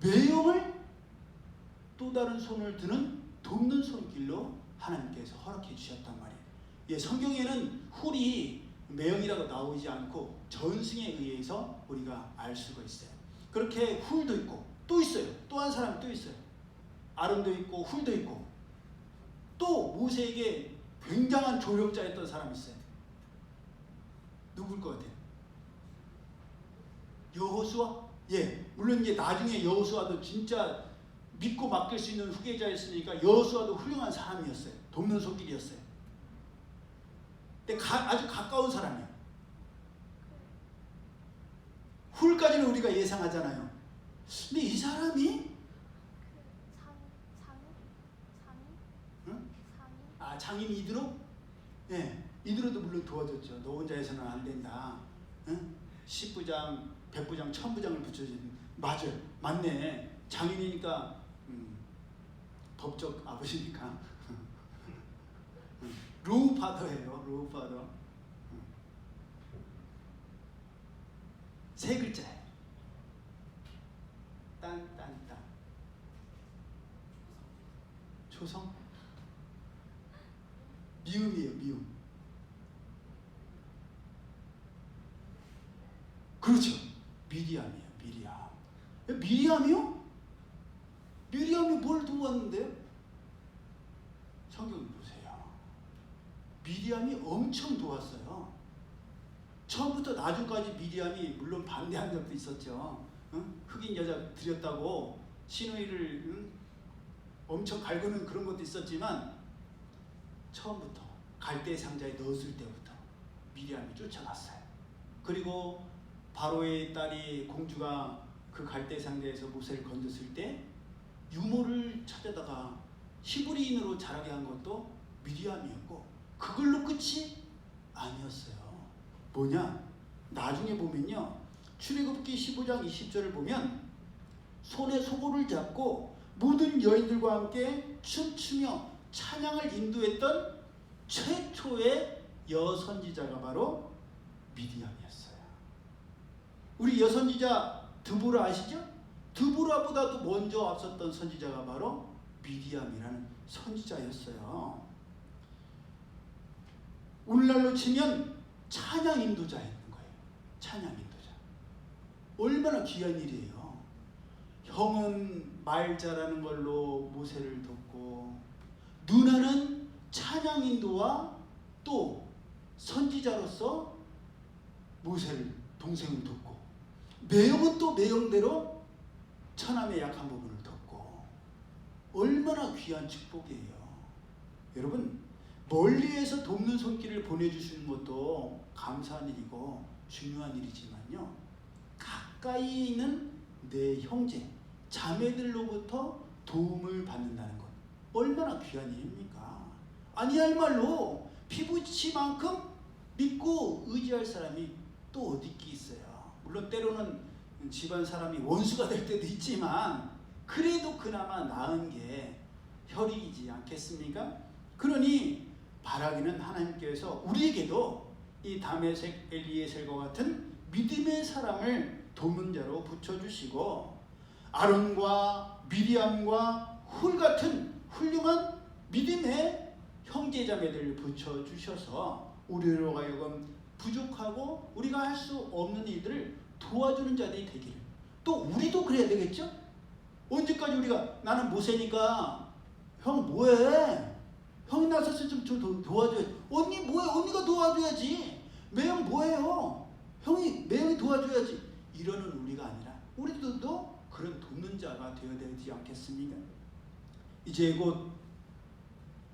매형을 또 다른 손을 드는 돕는 손길로 하나님께서 허락해 주셨단 말이에요. 예, 성경에는 훌이 매형이라고 나오지 않고 전승에 의해서 우리가 알 수가 있어요. 그렇게 훌도 있고 또 있어요. 또 한 사람이 또 있어요. 아론도 있고 훌도 있고 또 모세에게 굉장한 조력자였던 사람이 있어요. 누굴 것 같아요? 여호수아? 예, 물론 이제 나중에 여호수아도 진짜 믿고 맡길 수 있는 후계자였으니까 여호수아도 훌륭한 사람이었어요. 돕는 손길이었어요. 근데 아주 가까운 사람이에요. 훌까지는 우리가 예상하잖아요. 근데 이 사람이 장인 이드로? 예, 이드로도 물론 도와줬죠. 너 혼자 해서는 안 된다. 응? 10부장, 100부장, 1000부장을 붙여주는. 맞아요. 맞네. 장인이니까 법적 아버지니까. 로우파더예요. 로우파더. 세 글자예요. 딴딴딴. 초성? 미음이에요. 미음. 그렇죠. 미리암이에요. 미리암. 미리암이요? 미리암이 뭘 도왔는데요? 성경 보세요. 미리암이 엄청 도왔어요. 처음부터 나중까지 미리암이 물론 반대한 적도 있었죠. 흑인 여자 들였다고 시누이를 엄청 갈구는 그런 것도 있었지만 처음부터 갈대 상자에 넣었을 때부터 미리암이 쫓아갔어요. 그리고 바로의 딸이 공주가 그 갈대 상자에서 모세를 건졌을 때 유모를 찾아다가 히브리인으로 자라게 한 것도 미리암이었고 그걸로 끝이 아니었어요. 뭐냐? 나중에 보면요. 출애굽기 15장 20절을 보면 손에 소고를 잡고 모든 여인들과 함께 춤추며 찬양을 인도했던 최초의 여선지자가 바로 미리암이었어요. 우리 여선지자 드보라 아시죠? 드보라보다도 먼저 앞섰던 선지자가 바로 미리암이라는 선지자였어요. 오늘날로 치면 찬양 인도자였는 거예요. 찬양 인도자. 얼마나 귀한 일이에요. 형은 말 잘하는 걸로 모세를 돕고 누나는 찬양 인도와 또 선지자로서 모세를 동생을 돕고 매형은 또 매형대로 처남의 약한 부분을 돕고 얼마나 귀한 축복이에요. 여러분 멀리에서 돕는 손길을 보내주시는 것도 감사한 일이고 중요한 일이지만요. 가까이 있는 내 형제, 자매들로부터 도움을 받는다는 것 얼마나 귀한 일입니까? 아니야말로 피부치만큼 믿고 의지할 사람이 또 어디 있어요. 물론 때로는 집안 사람이 원수가 될 때도 있지만 그래도 그나마 나은 게 혈이지 않겠습니까? 그러니 바라기는 하나님께서 우리에게도 이 다메섹 엘리에셀과 같은 믿음의 사람을 돕는 자로 붙여주시고 아론과 미리암과 훌 같은 훌륭한 믿음의 형제자매들을 붙여주셔서 우리로 하여금 부족하고 우리가 할 수 없는 일들을 도와주는 자들이 되기를. 또 우리도 그래야 되겠죠? 언제까지 우리가 나는 모세니까 형 뭐해? 형이 나서서 좀 도와줘야지. 언니 뭐해? 언니가 도와줘야지. 매형 뭐해요? 매형이 도와줘야지. 이러는 우리가 아니라 우리들도 그런 돕는 자가 되어야 되지 않겠습니까? 이제 곧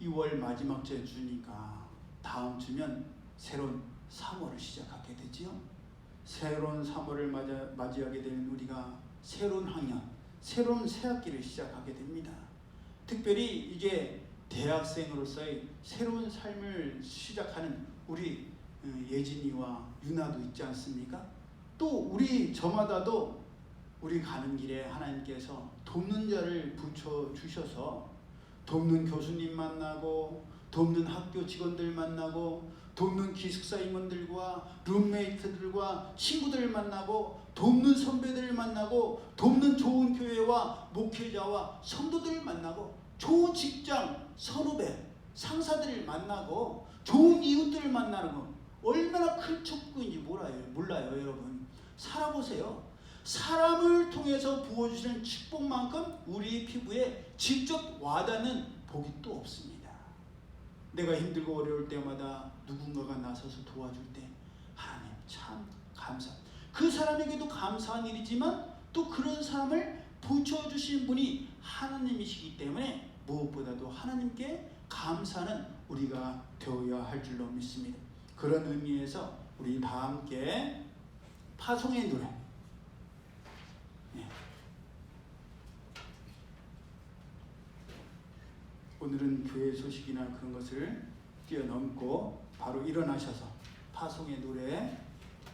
2월 마지막 주니까 다음 주면 새로운 3월을 시작하게 되지요. 새로운 3월을 맞이하게 되는 우리가 새로운 학년, 새로운 새학기를 시작하게 됩니다. 특별히 이제 대학생으로서의 새로운 삶을 시작하는 우리 예진이와 유나도 있지 않습니까? 또 우리 저마다도 우리 가는 길에 하나님께서 돕는 자를 붙여주셔서 돕는 교수님 만나고 돕는 학교 직원들 만나고 돕는 기숙사 임원들과 룸메이트들과 친구들 만나고 돕는 선배들을 만나고 돕는 좋은 교회와 목회자와 성도들을 만나고 좋은 직장 선후배 상사들을 만나고 좋은 이웃들을 만나는 거 얼마나 큰 축복인지 몰라요 여러분. 살아보세요. 사람을 통해서 부어주시는 축복만큼 우리 피부에 직접 와닿는 복이 또 없습니다. 내가 힘들고 어려울 때마다 누군가가 나서서 도와줄 때 하나님 참 감사. 그 사람에게도 감사한 일이지만 또 그런 사람을 붙여주신 분이 하나님이시기 때문에 무엇보다도 하나님께 감사는 우리가 되어야 할 줄로 믿습니다. 그런 의미에서 우리 다 함께 파송의 노래 오늘은 교회 소식이나 그런 것을 뛰어넘고 바로 일어나셔서 파송의 노래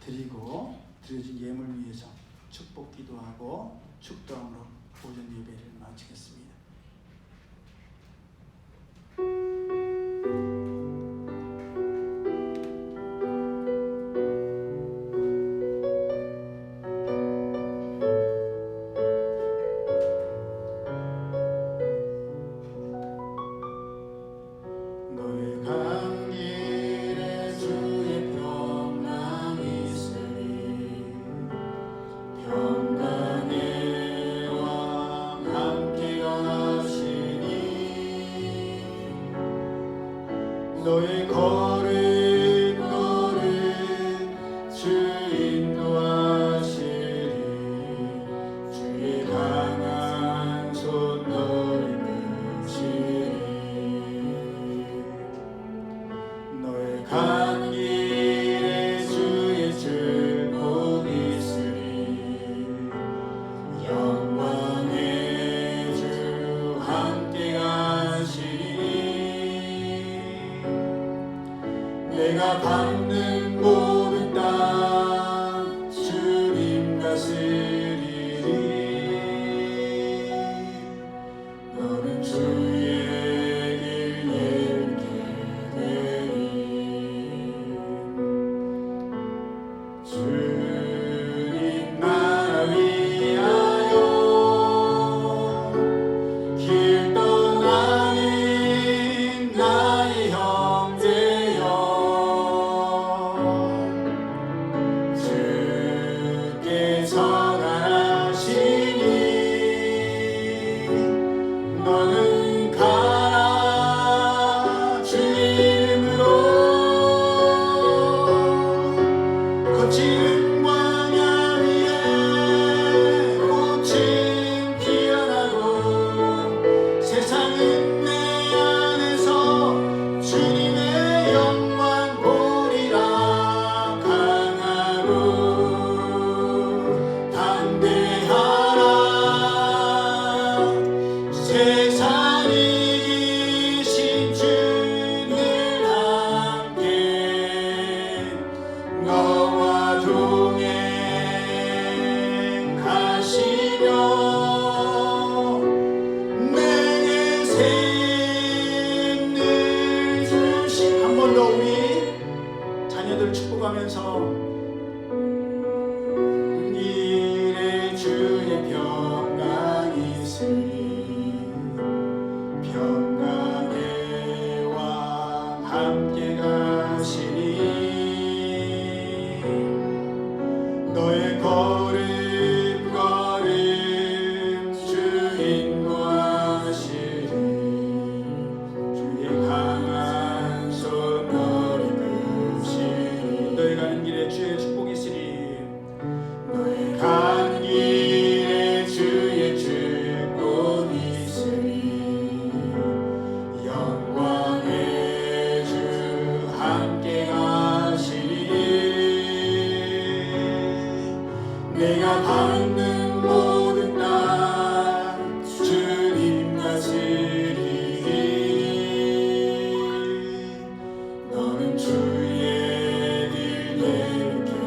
드리고 드려진 예물 위해서 축복 기도하고 축도함으로 오전 예배를 마치겠습니다. 너의 걸음 주 인도하시리 주의 강한 손 너를 붙이리 너의 가는 길에 주의 줄곧 있으리 영광의 주 함께 가시리 내가 밟는 모든 땅 주님 다스리리 너는 주의 길 예비게 되리 주님 나라 위하여 길 떠나는 나의 형제여 너는 가라 주 이름으로 거친 광야 위에 꽃은 피어나고 세상은 내 안에서 주님의 영광 보리라 강하고 담대하라 세상 이기신 주늘 함께 너와 동행하시며 내게 샘을 주신 한 번 더 우리 자녀들 축복하면서 길에 주의 평강이 있으리 평강의 왕 함께 가시니 너의 걸음 주 인도하시리 주의 강한 손 너를 붙이리 너의 가는 길에 주의 축복이 있으리 너의 가는 길에 주의 축복이 있으리 영광의 주 함께 가시리 내가 밟는 모든 땅 주님 다스리리 너는 주의 길 예비게 되리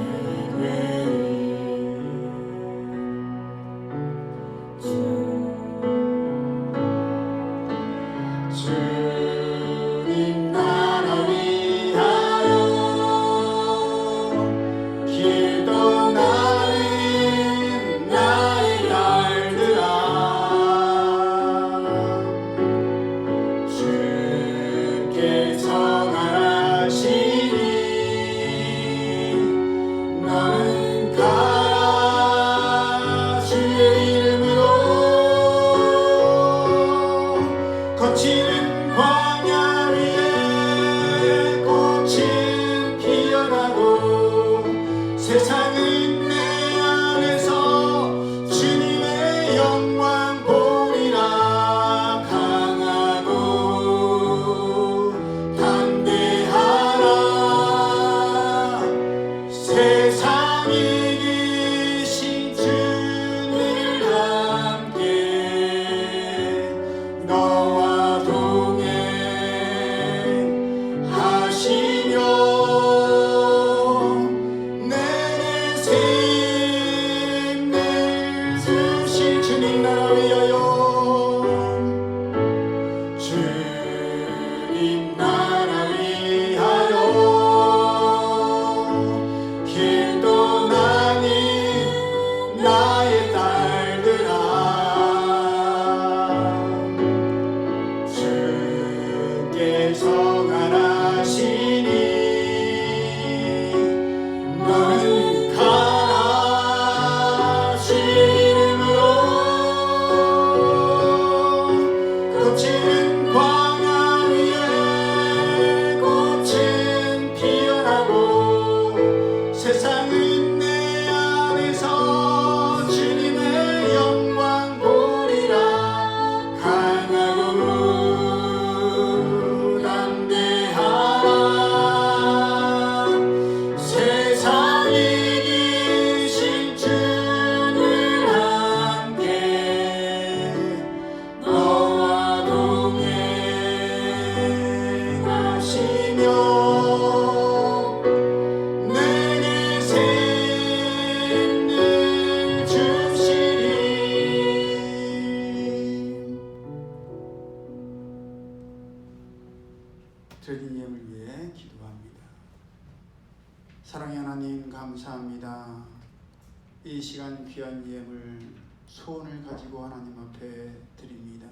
이 시간 귀한 예물 소원을 가지고 하나님 앞에 드립니다.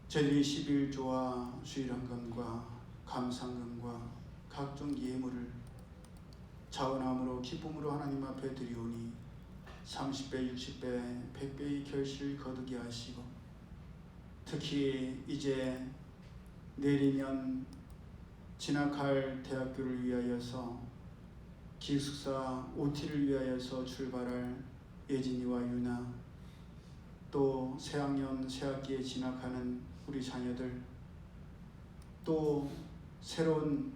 저희들이 11조와 수일헌금과 감상금과 각종 예물을 자원함으로 기쁨으로 하나님 앞에 드리오니 30배, 60배, 100배의 결실을 거두게 하시고, 특히 이제 내리면 진학할 대학교를 위하여서 기숙사 OT를 위하여서 출발할 예진이와 유나, 또 새학년 새학기에 진학하는 우리 자녀들, 또 새로운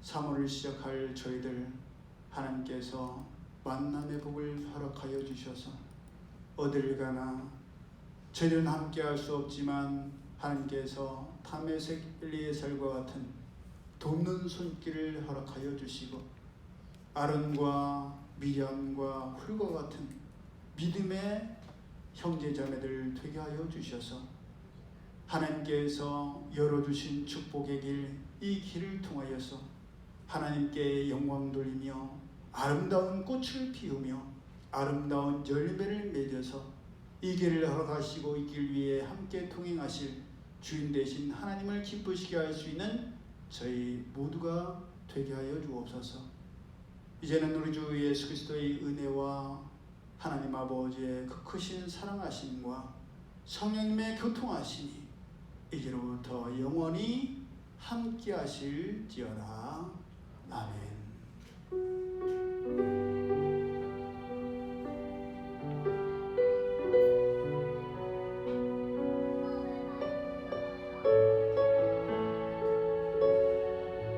3월을 시작할 저희들, 하나님께서 만남의 복을 허락하여 주셔서 어딜 가나 저희들은 함께 할 수 없지만 하나님께서 다메섹 엘리에셀과 같은 돕는 손길을 허락하여 주시고, 아론과 미리암과 훌과 같은 믿음의 형제자매들 되게 하여 주셔서 하나님께서 열어주신 축복의 길, 이 길을 통하여서 하나님께 영광 돌리며 아름다운 꽃을 피우며 아름다운 열매를 맺어서 이 길을 허락하시고 이 길 위에 함께 통행하실 주인 되신 하나님을 기쁘시게 할 수 있는 저희 모두가 되게 하여 주옵소서. 이제는 우리 주 예수 그리스도의 은혜와 하나님 아버지의 그 크신 사랑하심과 성령님의 교통하심이 이제로부터 영원히 함께 하실지어다. 아멘.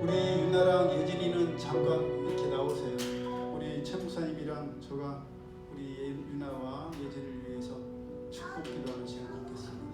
우리 유나랑 예진이는 잠깐 이렇게 나오세요. 우리 최 목사님이랑 저가 우리 유나와 예진을 위해서 축복 기도하는 시간을 갖겠습니다.